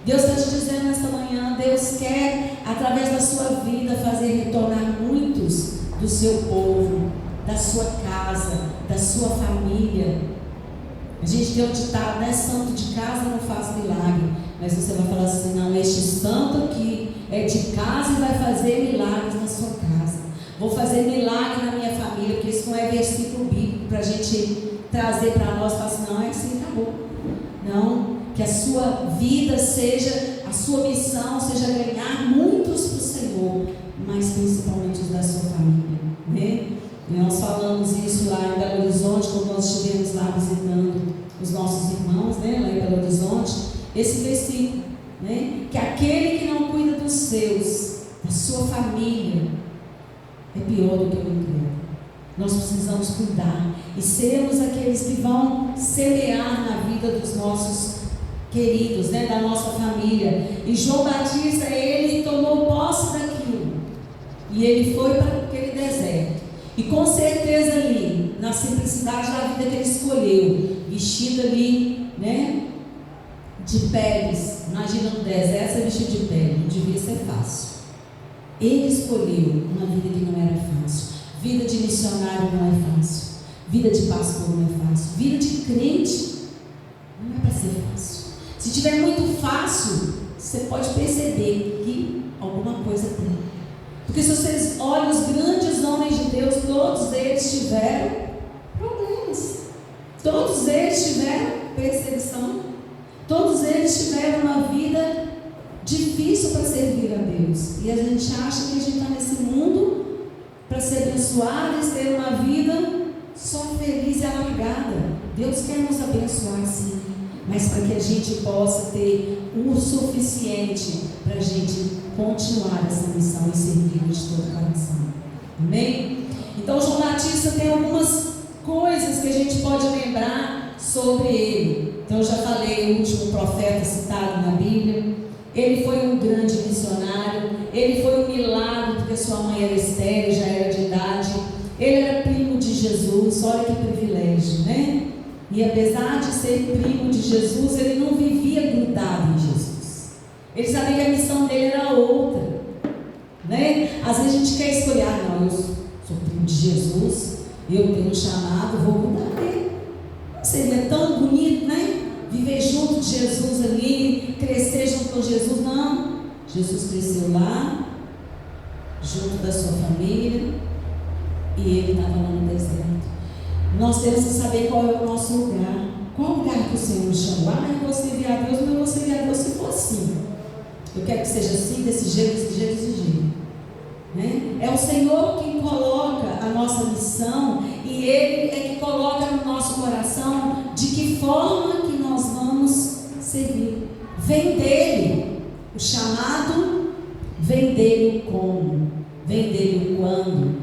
Deus está te dizendo nesta manhã, Deus quer, através da sua vida, fazer retornar muitos do seu povo, da sua casa, da sua família. A gente tem um ditado, né? Santo de casa não faz milagre. Mas você vai falar assim, não, este santo aqui é de casa e vai fazer milagres na sua casa. Vou fazer milagre na minha família, porque isso não é versículo bíblico para a gente trazer para nós e falar assim, não, é assim, acabou. Não, que a sua vida seja, a sua missão seja ganhar muitos para o Senhor, mas principalmente os da sua família, né? E nós falamos isso lá em Belo Horizonte, quando nós estivemos lá visitando os nossos irmãos, né, lá em Belo Horizonte, esse versículo, né, que aquele que não cuida dos seus, da sua família, é pior do que o incrédulo. Nós precisamos cuidar e sermos aqueles que vão semear na vida dos nossos queridos, né, da nossa família. E João Batista, ele tomou posse daquilo e ele foi para aquele deserto. E com certeza ali, na simplicidade da vida que ele escolheu, vestido ali, né, de peles. Imagina no deserto ser vestido de pele, não devia ser fácil. Ele escolheu uma vida que não era fácil. Vida de missionário não é fácil. Vida de pastor não é fácil. Vida de crente não é para ser fácil. Se tiver muito fácil, você pode perceber que alguma coisa tem. Porque se vocês olham os grandes homens de Deus, todos eles tiveram problemas. Todos eles tiveram perseguição. Todos eles tiveram uma vida difícil para servir a Deus. E a gente acha que a gente está nesse mundo para ser abençoado e ter uma vida só feliz e alargada. Deus quer nos abençoar sim, mas para que a gente possa ter o suficiente para a gente continuar essa missão e servir de todo o coração. Amém? Então João Batista tem algumas coisas que a gente pode lembrar sobre ele. Então eu já falei, o último profeta citado na Bíblia. Ele foi um grande missionário. Ele foi um milagre porque sua mãe era estéril, já era de idade. Ele era primo de Jesus. Olha que privilégio, né? E apesar de ser primo de Jesus, ele não vivia grudado em Jesus. Ele sabia que a missão dele era outra, né? Às vezes a gente quer escolher, não, eu sou primo de Jesus, eu tenho um chamado, vou cuidar dele. Seria tão bonito, né? Viver junto de Jesus ali, crescer junto com Jesus. Não, Jesus cresceu lá, junto da sua família, e ele estava lá no deserto. Nós temos que saber qual é o nosso lugar. Qual o lugar que o Senhor nos chamou? Eu vou servir a Deus, mas eu vou servir a Deus se for assim. Eu quero que seja assim, desse jeito, desse jeito, desse jeito. Né? É o Senhor quem coloca a nossa missão e Ele é que coloca no nosso coração de que forma que nós vamos servir. Vem dEle. O chamado vem dEle o como, vem dEle o quando.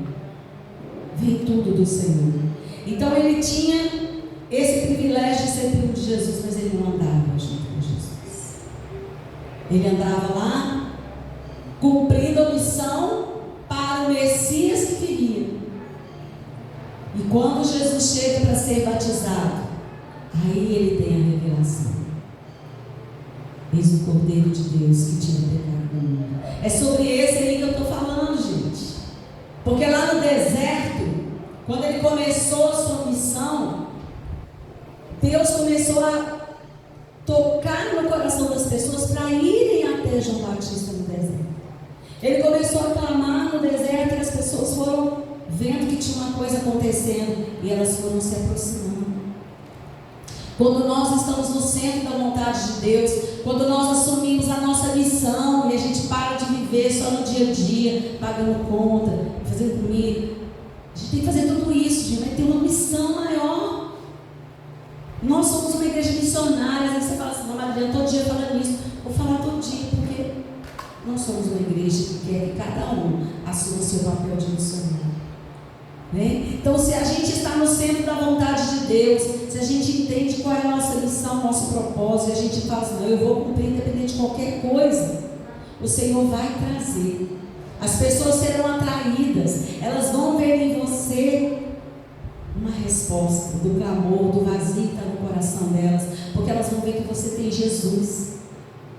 Vem tudo do Senhor. Então ele tinha esse privilégio de ser primo de Jesus, mas ele não andava junto com Jesus. Ele andava lá, cumprindo a missão para o Messias que viria. E quando Jesus chega para ser batizado, aí ele tem a revelação. Eis o Cordeiro de Deus que tira o pecado do mundo. É sobre esse aí que eu estou falando, gente. Porque lá no deserto, quando ele começou a sua missão, Deus começou a tocar no coração das pessoas para irem até João Batista no deserto. Ele começou a clamar no deserto e as pessoas foram vendo que tinha uma coisa acontecendo e elas foram se aproximando. Quando nós estamos no centro da vontade de Deus, quando nós assumimos a nossa missão e a gente para de viver só no dia a dia, pagando conta, fazendo comida, a gente tem que fazer tudo isso, gente, vai ter uma missão maior. Nós somos uma igreja missionária. Aí você fala assim, não, Adriana, todo dia falando isso. Vou falar todo dia, porque nós somos uma igreja que quer que cada um assuma o seu papel de missionário. né? Então, se a gente está no centro da vontade de Deus, se a gente entende qual é a nossa missão, nosso propósito, e a gente fala assim, não, eu vou cumprir independente de qualquer coisa, o Senhor vai trazer. As pessoas serão atraídas, elas vão ver em você uma resposta do clamor, do vazio que está no coração delas, porque elas vão ver que você tem Jesus.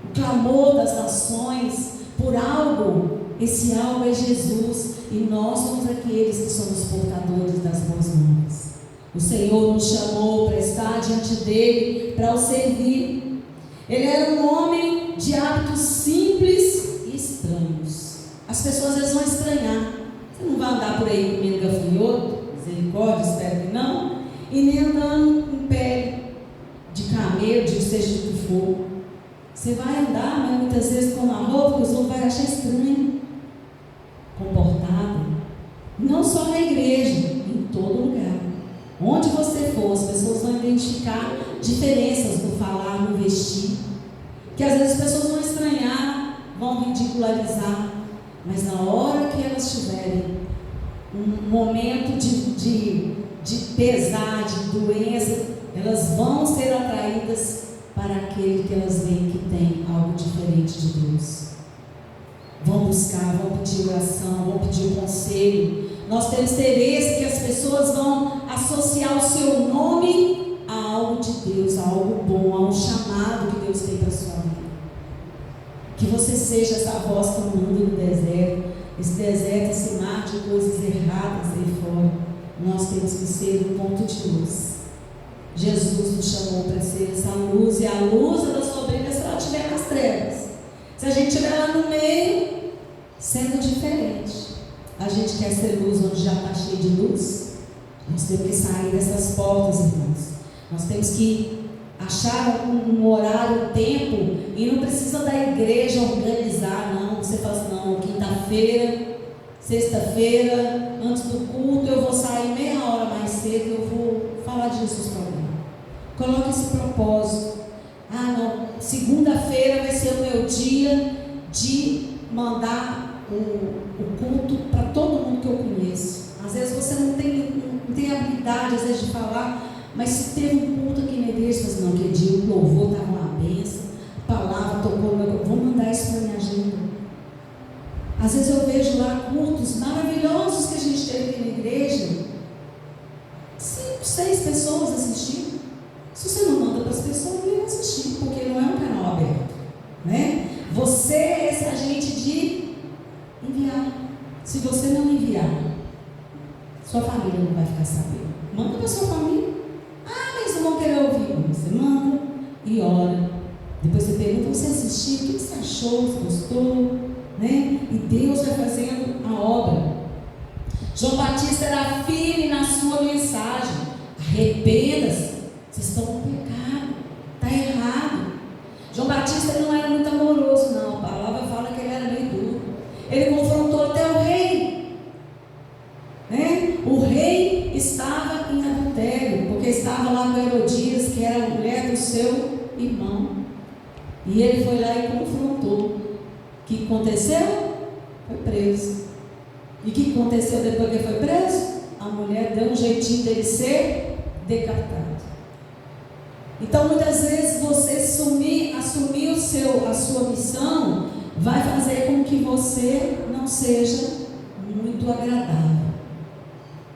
O clamor das nações por algo, esse algo é Jesus, e nós somos aqueles que somos portadores das boas novas. O Senhor nos chamou para estar diante dele, para o servir. Ele era um homem de hábitos simples e estranhos. As pessoas às vezes vão estranhar. Você não vai andar por aí comendo gafanhoto, misericórdia, espero que não, e nem andando em pele de camelo, de seja do que for. Você vai andar, mas muitas vezes com uma roupa que os outros vão achar estranho, comportado. Não só na igreja, em todo lugar. Onde você for, as pessoas vão identificar diferenças no falar, no vestir. Que às vezes as pessoas vão estranhar, vão ridicularizar, mas na hora que elas tiverem um momento de pesar, de doença, elas vão ser atraídas para aquele que elas veem que tem algo diferente de Deus. Vão buscar, vão pedir oração, vão pedir conselho. Nós temos interesse que as pessoas vão associar o seu nome a algo de Deus, a algo bom, a um chamado que Deus tem para a sua vida. Que você seja essa voz clamando no deserto, esse deserto, esse mar de coisas erradas aí fora. Nós temos que ser um ponto de luz. Jesus nos chamou para ser essa luz, e a luz da sua brilha se ela estiver nas trevas. Se a gente estiver lá no meio, sendo diferente, a gente quer ser luz onde já está cheio de luz. Nós temos que sair dessas portas, irmãos. Nós temos que achar um horário, um tempo, e não precisa da igreja organizar, não. Você fala assim, não, quinta-feira, sexta-feira, antes do culto, eu vou sair meia hora mais cedo, eu vou falar de Jesus para alguém. Coloque esse propósito. Ah, não, segunda-feira vai ser o meu dia de mandar o culto para todo mundo que eu conheço. Às vezes você não tem habilidade, às vezes, de falar, mas se teve um culto aqui na igreja, você não, que dia o louvor estava uma bênção, a palavra tocou no meu, vou mandar isso para a minha agenda. Às vezes eu vejo lá cultos maravilhosos que a gente teve aqui na igreja, 5, 6 pessoas assistindo. Se você não manda para as pessoas, não vão assistir, porque não é um canal aberto, né? Você é esse agente de enviar. Se você não enviar, sua família não vai ficar sabendo. Manda para a sua família. Ah, mas não vão querer ouvir. Você manda e ora. Depois você pergunta, você assistiu, o que você achou, você gostou, né? E Deus vai fazendo a obra. João Batista era firme na sua mensagem. Arrependa-se, vocês estão com pecado, está errado. João Batista não era muito amoroso, não. A palavra fala que ele era meio duro. Ele confrontou até o rei, né? O rei estava em adultério, porque estava lá com Herodias, que era a mulher do seu irmão. E ele foi lá e confrontou. O que aconteceu? Foi preso. E o que aconteceu depois que ele foi preso? A mulher deu um jeitinho dele ser decapitado. Então, muitas vezes, você assumir a sua missão vai fazer com que você não seja muito agradável.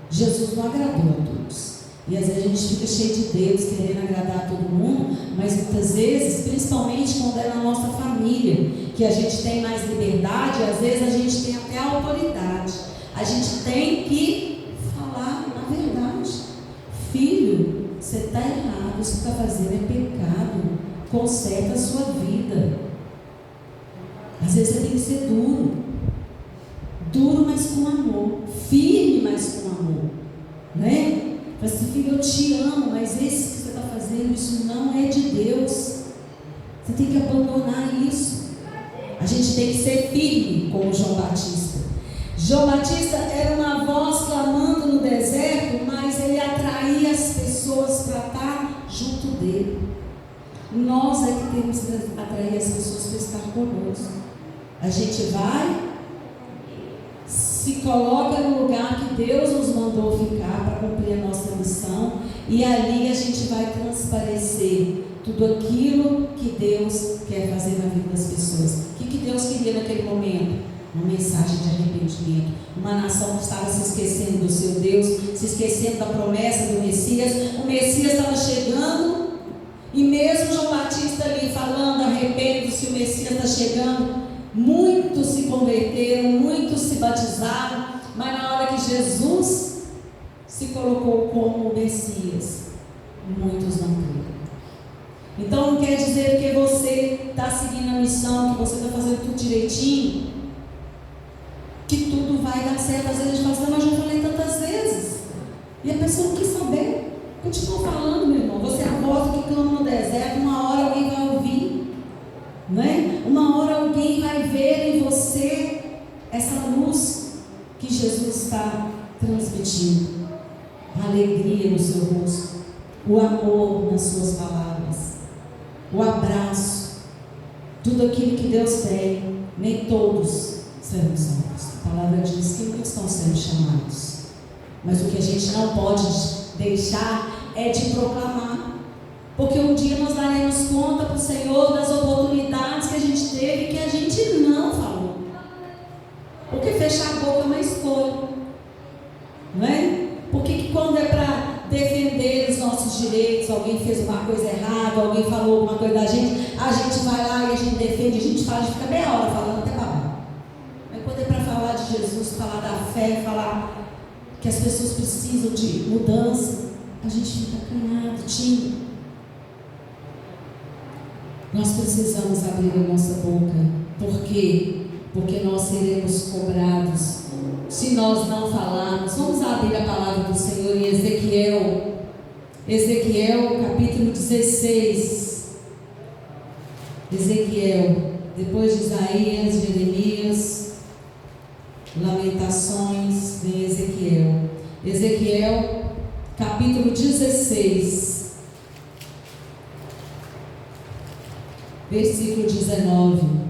Jesus não agradou a todos. E às vezes a gente fica cheio de Deus, querendo agradar a todo mundo, mas muitas vezes, principalmente quando é na nossa família, que a gente tem mais liberdade, às vezes a gente tem até autoridade. A gente tem que falar a verdade. Filho, você está errado, isso que está fazendo é pecado. Conserta a sua vida. Às vezes você tem que ser duro. Duro, mas com amor. Firme, mas com amor. Né? Mas assim, filho, eu te amo, mas esse que você está fazendo, isso não é de Deus. Você tem que abandonar isso. A gente tem que ser firme como João Batista. João Batista era uma voz clamando no deserto, mas ele atraía as pessoas para estar junto dele. Nós é que temos que atrair as pessoas para estar conosco. A gente vai, se coloca no lugar que Deus nos mandou ficar para cumprir a nossa missão, e ali a gente vai transparecer tudo aquilo que Deus quer fazer na vida das pessoas. O que Deus queria naquele momento? Uma mensagem de arrependimento. Uma nação que estava se esquecendo do seu Deus, se esquecendo da promessa do Messias. O Messias estava chegando, e mesmo João Batista ali falando, arrepende-se, o Messias está chegando, muitos se converteram, muitos se batizaram, mas na hora que Jesus se colocou como o Messias, muitos não creram. Então não quer dizer que você está seguindo a missão, que você está fazendo tudo direitinho, que tudo vai dar certo. Às vezes a gente fala assim, mas eu já falei tantas vezes, e a pessoa não quis saber. Continua falando, meu irmão. Você é a voz que clama no deserto. Uma hora alguém vai ouvir, não é? Uma hora alguém vai ver em você essa luz que Jesus está transmitindo, a alegria no seu rosto, o amor nas suas palavras, o abraço, tudo aquilo que Deus tem. Nem todos serão salvos. A palavra diz que muitos estão sendo chamados, mas o que a gente não pode deixar é de proclamar, porque um dia nós daremos conta para o Senhor das oportunidades que a gente teve e que a gente não falou, porque fechar a boca é uma escolha, não é? Porque que quando é para defender os nossos direitos, alguém fez uma coisa errada, alguém falou alguma coisa da gente, a gente vai lá e a gente defende, a gente fala, a gente fica meia hora falando até babar. Mas quando é para falar de Jesus, falar da fé, falar que as pessoas precisam de mudança, a gente fica acanhado, tímido. Nós precisamos abrir a nossa boca. Por quê? Porque nós seremos cobrados se nós não falarmos. Vamos abrir a palavra do Senhor em Ezequiel capítulo 16. Ezequiel, depois de Isaías, Jeremias, Lamentações, vem Ezequiel. Ezequiel capítulo 16, versículo 19.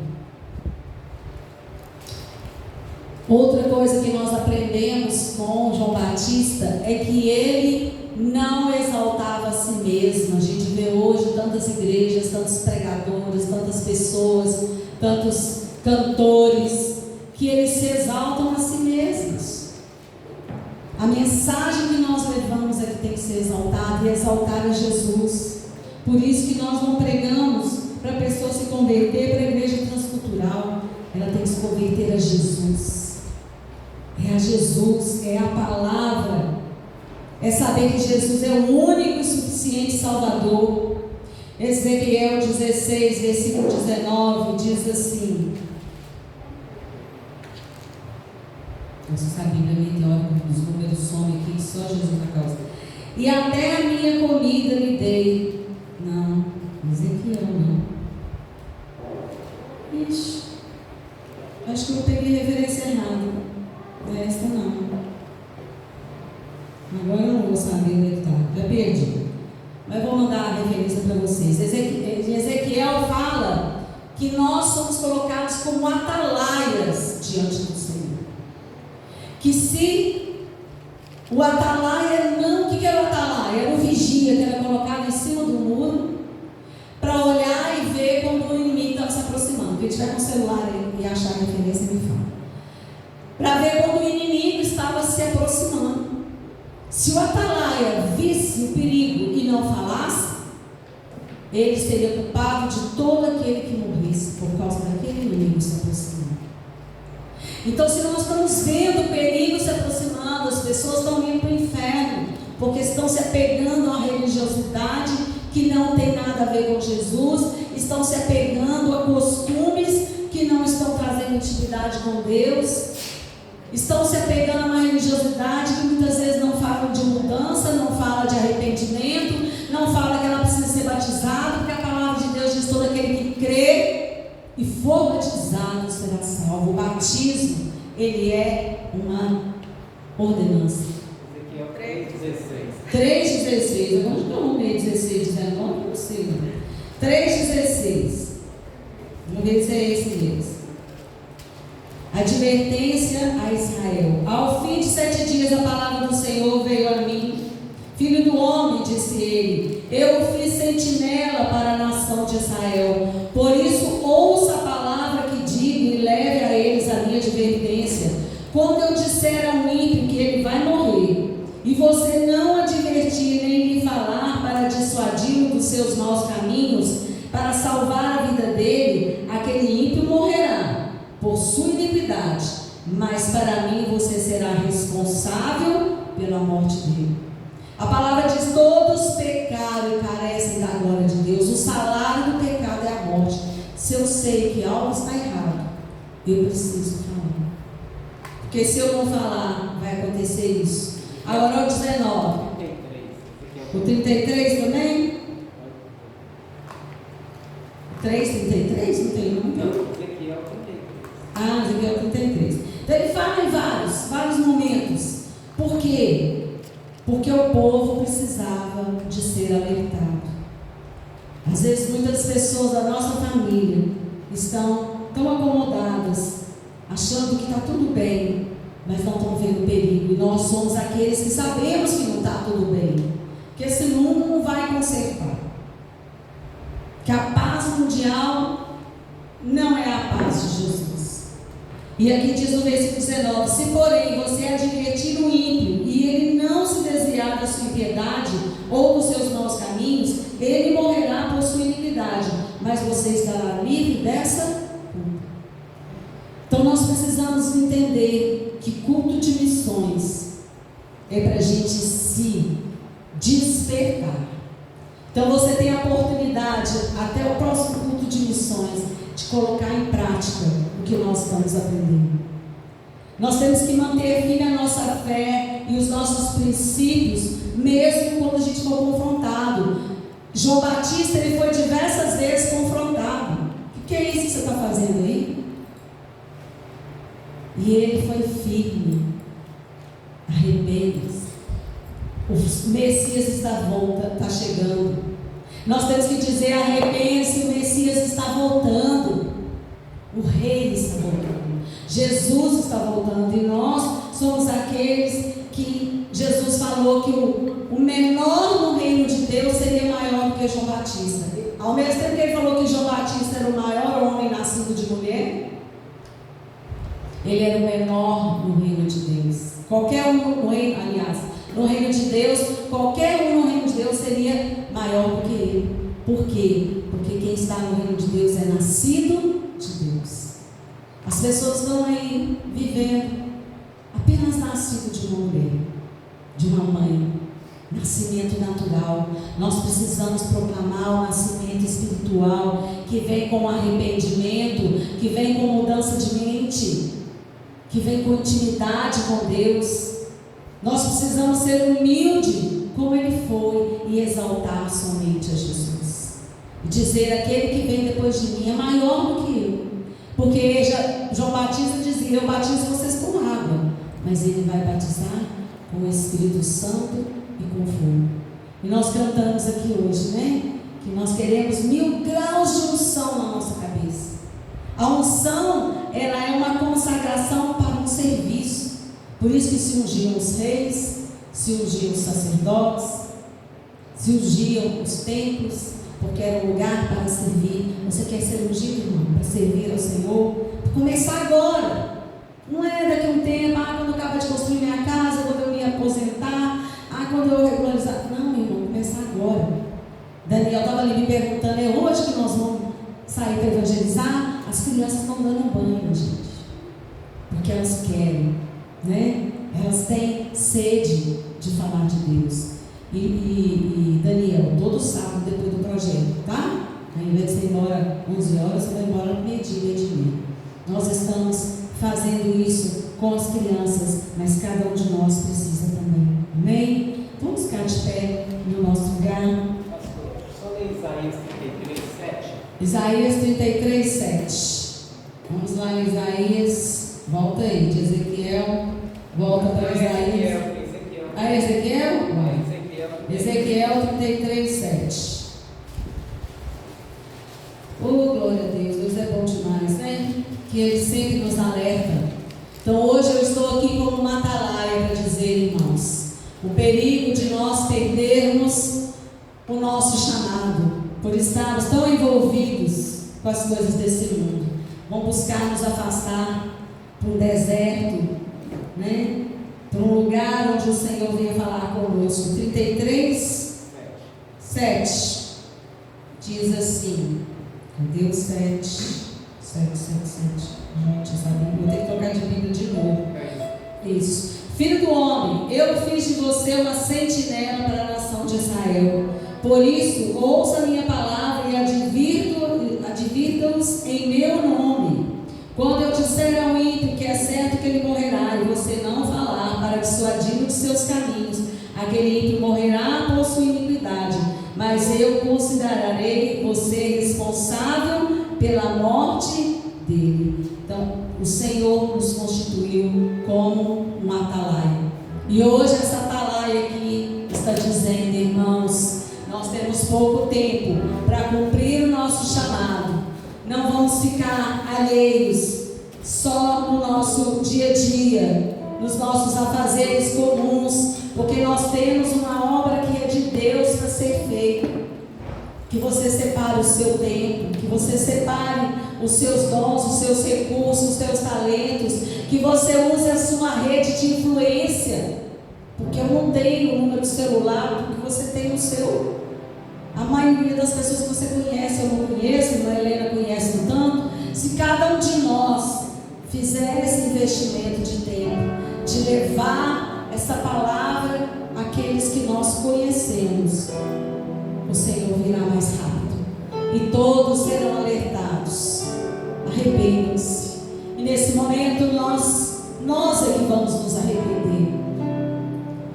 Outra coisa que nós aprendemos com João Batista é que ele não exaltava a si mesmo. A gente vê hoje tantas igrejas, tantos pregadores, tantas pessoas, tantos cantores, que eles se exaltam a si mesmos. A mensagem que nós levamos é que tem que ser exaltada, e exaltar a Jesus. Por isso que nós não pregamos para a pessoa se converter para a igreja transcultural. Ela tem que se converter a Jesus. É a Jesus, é a palavra. É saber que Jesus é o único e suficiente Salvador. Ezequiel 16, versículo 19, diz assim. Nossa, a Bíblia é meteórica, os números somem aqui, só Jesus na causa. E até a minha comida lhe dei. Não, Ezequiel não. Ixi, acho que eu peguei referência errada. Esta não. Agora eu não vou saber onde está, já perdi. Mas vou mandar a referência para vocês. Ezequiel fala que nós somos colocados como atalaias diante do Senhor. Que se o atalaia não, o que era o atalaia? Era o vigia que era colocado em cima do muro para olhar e ver quando o inimigo estava se aproximando. Quem tiver com o celular e achar a referência, me fala. Para ver quando o inimigo estava se aproximando. Se o atalaia visse o perigo e não falasse, ele seria culpado de todo aquele que morresse por causa daquele inimigo se aproximando. Então, se nós estamos vendo o perigo se aproximando, as pessoas estão indo para o inferno, porque estão se apegando a uma religiosidade que não tem nada a ver com Jesus, estão se apegando a costumes que não estão trazendo intimidade com Deus, estão se apegando a uma religiosidade que muitas vezes não fala de mudança, não fala de arrependimento, não fala que ela precisa ser batizada, porque a palavra de Deus diz: todo aquele que crê e for batizado será salvo. O batismo, ele é uma ordenança. Ezequiel 3,16. 3,16. Agora que eu arrumei 16, 19, não sei. 3,16. Vamos ver se é esse mesmo. Advertência a Israel. Ao fim de 7 dias a palavra do Senhor veio a mim. Filho do homem, disse ele, eu o fiz sentinela para a nação de Israel. Por isso, ouça a palavra que digo e leve a eles a minha advertência. Quando eu disser ao ímpio que ele vai morrer, e você não advertir nem lhe falar para dissuadi-lo dos seus maus caminhos, para salvar a vida dele, aquele ímpio morrerá por sua iniquidade, mas para mim você será responsável pela morte dele. A palavra diz: todos pecaram e carecem da glória de Deus. O salário do pecado é a morte. Se eu sei que algo está errado, eu preciso falar, porque se eu não falar, vai acontecer isso. Agora o 19, o 33 também? 3:33? Não tem nunca? Ezequiel 33. Ah, Ezequiel 33. Então ele fala em vários momentos. Por quê? Porque o povo precisava de ser alertado. Às vezes muitas pessoas da nossa família estão tão acomodadas, achando que está tudo bem, mas não estão vendo o perigo. E nós somos aqueles que sabemos que não está tudo bem, que esse mundo não vai consertar, que a paz mundial não é a paz de Jesus. E aqui diz no versículo 19: se porém você advertir o ímpio e ele não se desviar da sua impiedade ou dos seus maus caminhos, ele morrerá por sua iniquidade, mas você estará livre dessa culpa. Então nós precisamos entender que culto de missões é para a gente se despertar. Então você tem a oportunidade, até o próximo culto de missões, de colocar em prática o que nós estamos aprendendo. Nós temos que manter firme a nossa fé e os nossos princípios, mesmo quando a gente for confrontado. João Batista, ele foi diversas vezes confrontado. O que é isso que você está fazendo aí? E ele foi firme. Arrependa-se. O Messias está chegando. Nós temos que dizer: arrependa-se, o Messias está voltando. O Rei está voltando. Jesus está voltando. E nós somos aqueles que Jesus falou que o menor no reino de Deus seria maior do que João Batista. Ao mesmo tempo que ele falou que João Batista era o maior homem nascido de mulher, ele era o menor no reino de Deus. Qualquer um no reino, aliás, no reino de Deus, qualquer um no reino de Deus seria maior do que ele. Por quê? Porque quem está no reino de Deus é nascido de Deus. As pessoas estão aí vivendo apenas nascido de uma mulher, de uma mãe, nascimento natural. Nós precisamos proclamar o nascimento espiritual, que vem com arrependimento, que vem com mudança de mente, que vem com intimidade com Deus. Nós precisamos ser humildes como ele foi e exaltar somente a Jesus. E dizer: aquele que vem depois de mim é maior do que eu. Porque João Batista dizia: eu batizo vocês com água, mas ele vai batizar com o Espírito Santo e com fogo. E nós cantamos aqui hoje, né? Que nós queremos 1000 graus de unção na nossa cabeça. A unção, ela é uma consagração para um serviço. Por isso que se ungiam os reis, se ungiam os sacerdotes, se ungiam os templos, porque era um lugar para servir. Você quer ser ungido, irmão, para servir ao Senhor? Começar agora. Não é daqui a um tempo: quando eu acabar de construir minha casa, quando eu me aposentar, quando eu regularizar. Não, irmão, começar agora. Daniel estava ali me perguntando: é hoje que nós vamos sair para evangelizar? As crianças estão dando banho, gente, porque elas querem, né? Elas têm sede de falar de Deus. E Daniel, todo sábado depois do projeto, tá? Ao invés de você ir embora 11 horas, você vai embora meio-dia, meio-dia. Nós estamos fazendo isso com as crianças, mas cada um de nós precisa também. Amém? Vamos ficar de pé no nosso lugar. Pastor, só ler Isaías 33:7. Isaías 33:7. Vamos lá em Isaías. Volta aí, de Ezequiel. Volta para Isaías. Ezequiel. Ezequiel? Vai. Ezequiel 33:7. Oh, glória a Deus. Deus é bom demais, né? Que Ele sempre nos alerta. Então hoje eu estou estarmos tão envolvidos com as coisas desse mundo. Vão buscar nos afastar para um deserto, né? Para um lugar onde o Senhor venha falar conosco. 33, 7 diz assim. Cadê o 7? 7. Gente, essa Bíblia, vou ter que trocar de Bíblia de novo. Isso. Filho do homem, eu fiz de você uma sentinela para a nação de Israel. Por isso, ouça a minha palavra e advirta-os em meu nome. Quando eu disser ao ímpio que é certo que ele morrerá, e você não falar para dissuadi-lo de seus caminhos, aquele ímpio morrerá por sua iniquidade, mas eu considerarei você responsável pela morte dele. Então, o Senhor nos constituiu como um atalaia. E hoje essa atalaia aqui está dizendo, irmãos, nós temos pouco tempo para cumprir o nosso chamado. Não vamos ficar alheios só no nosso dia a dia, nos nossos afazeres comuns, porque nós temos uma obra que é de Deus para ser feita. Que você separe o seu tempo, que você separe os seus dons, os seus recursos, os seus talentos, que você use a sua rede de influência, porque eu não dei o número de celular, porque você tem o seu. A maioria das pessoas que você conhece, eu não conheço, a Helena conhece no tanto. Se cada um de nós fizer esse investimento de tempo, de levar essa palavra àqueles que nós conhecemos, o Senhor virá mais rápido e todos serão alertados. Arrependam-se. E nesse momento nós é que vamos nos arrepender,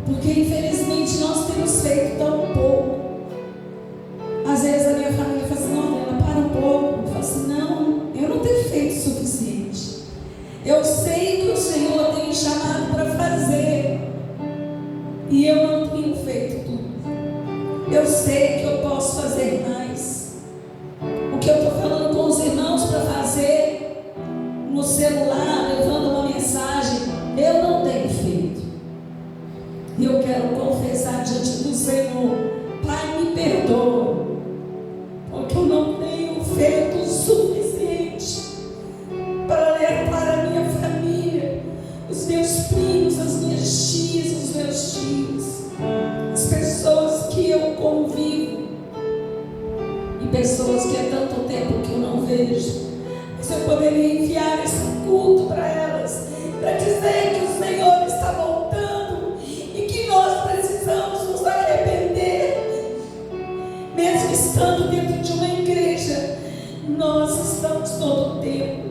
porque infelizmente nós temos feito tão pouco. Às vezes a minha família fala assim: não, Helena, para um pouco. Eu falo assim: não, eu não tenho feito o suficiente. Eu sei que o Senhor tem me chamado para fazer, e eu não tenho feito tudo. Eu sei que eu posso fazer mais. O que eu estou falando com os irmãos para fazer no celular, levando uma mensagem, eu não tenho feito. E eu quero confessar diante do Senhor: Pai, me perdoa, porque eu não tenho feito o suficiente para alertar a minha família, os meus primos, as minhas tias, os meus tios, as pessoas que eu convivo e pessoas que há tanto tempo que eu não vejo. Mas eu poderia enviar esse culto para elas, para dizer que o Senhor está voltando e que nós precisamos nos arrepender. Mesmo estando dentro de uma igreja, nós estamos todo o tempo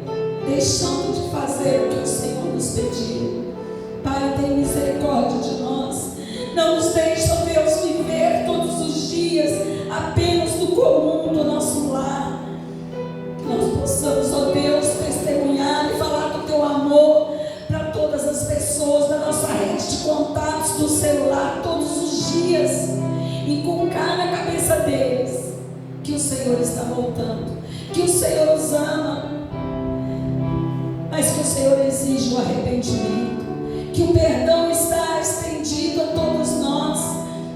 deixando de fazer o que o Senhor nos pediu. Pai, tem misericórdia de nós. Não nos deixa, ó Deus, viver todos os dias apenas do comum do nosso lar. Que nós possamos, ó Deus, testemunhar e falar do teu amor para todas as pessoas da nossa rede de contatos do celular todos os dias, inculcar na cabeça deles que o Senhor está voltando, que o Senhor os ama, mas que o Senhor exige o arrependimento, que o perdão está estendido a todos nós,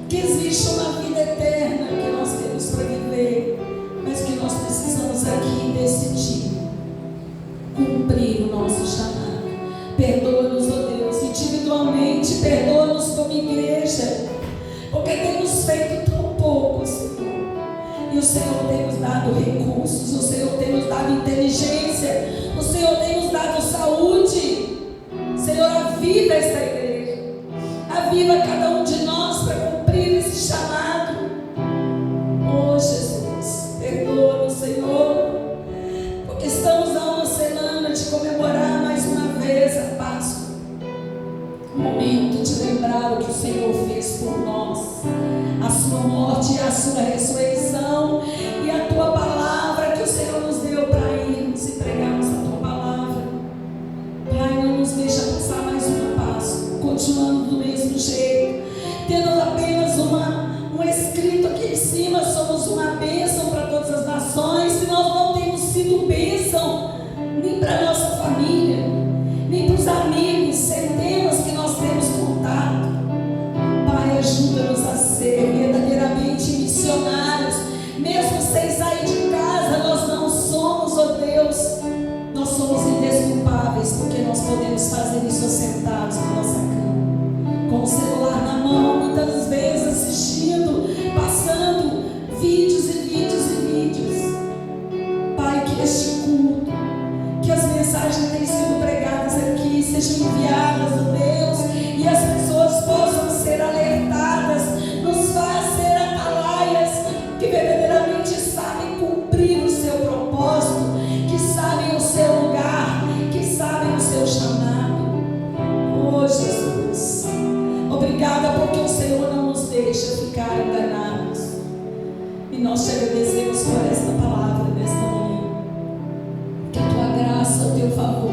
que existe uma vida eterna que nós temos para viver, mas que nós precisamos aqui decidir cumprir o nosso chamado. Perdoa-nos, ó Deus, individualmente, perdoa-nos como igreja, porque temos feito tão pouco, Senhor. E o Senhor tem nos dado recursos, o Senhor tem nos dado inteligência, o Senhor tem nos dado saúde. Senhor, aviva esta igreja, aviva cada um de nós para cumprir esse chamado. Oh Jesus, perdoa-nos, Senhor, porque estamos a uma semana de comemorar mais uma vez a Páscoa, o momento de lembrar o que o Senhor fez por nós, a sua morte e a sua ressurreição, e a tua palavra que o Senhor nos deu para irmos e pregarmos a tua palavra. Pai, não nos deixa passar mais uma Páscoa continuando do mesmo jeito, te enviadas, ó Deus, e as pessoas possam ser alertadas. Nos faz ser atalaias que verdadeiramente sabem cumprir o seu propósito, que sabem o seu lugar, que sabem o seu chamado. Oh Jesus, obrigada porque o Senhor não nos deixa ficar enganados. E nós te agradecemos por esta palavra nesta manhã. Que a tua graça, o teu favor,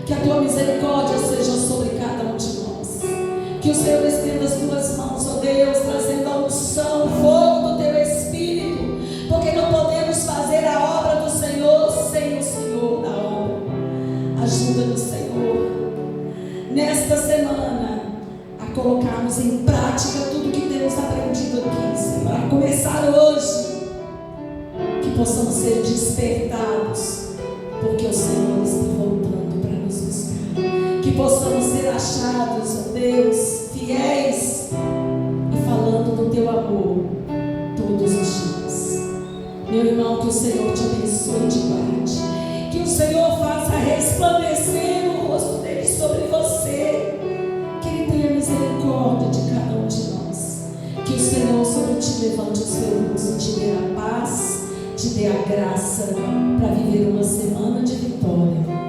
que a tua misericórdia seja sobre cada um de nós. Que o Senhor estenda as tuas mãos, ó Deus, trazendo a unção, o fogo do teu Espírito, porque não podemos fazer a obra do Senhor sem o Senhor da obra. Ajuda-nos, Senhor, nesta semana, a colocarmos em prática tudo que temos aprendido aqui, Senhor. A começar hoje, que possamos ser despertados, porque o Senhor está voltando para nos buscar. Que possamos ser achados, ó Deus, fiéis e falando do teu amor todos os dias. Meu irmão, que o Senhor te abençoe e te guarde. Que o Senhor faça resplandecer o rosto dele sobre você. Que ele tenha misericórdia de cada um de nós. Que o Senhor sobre ti levante o seu rosto, te dê a paz, te dê a graça para viver uma semana de vitória.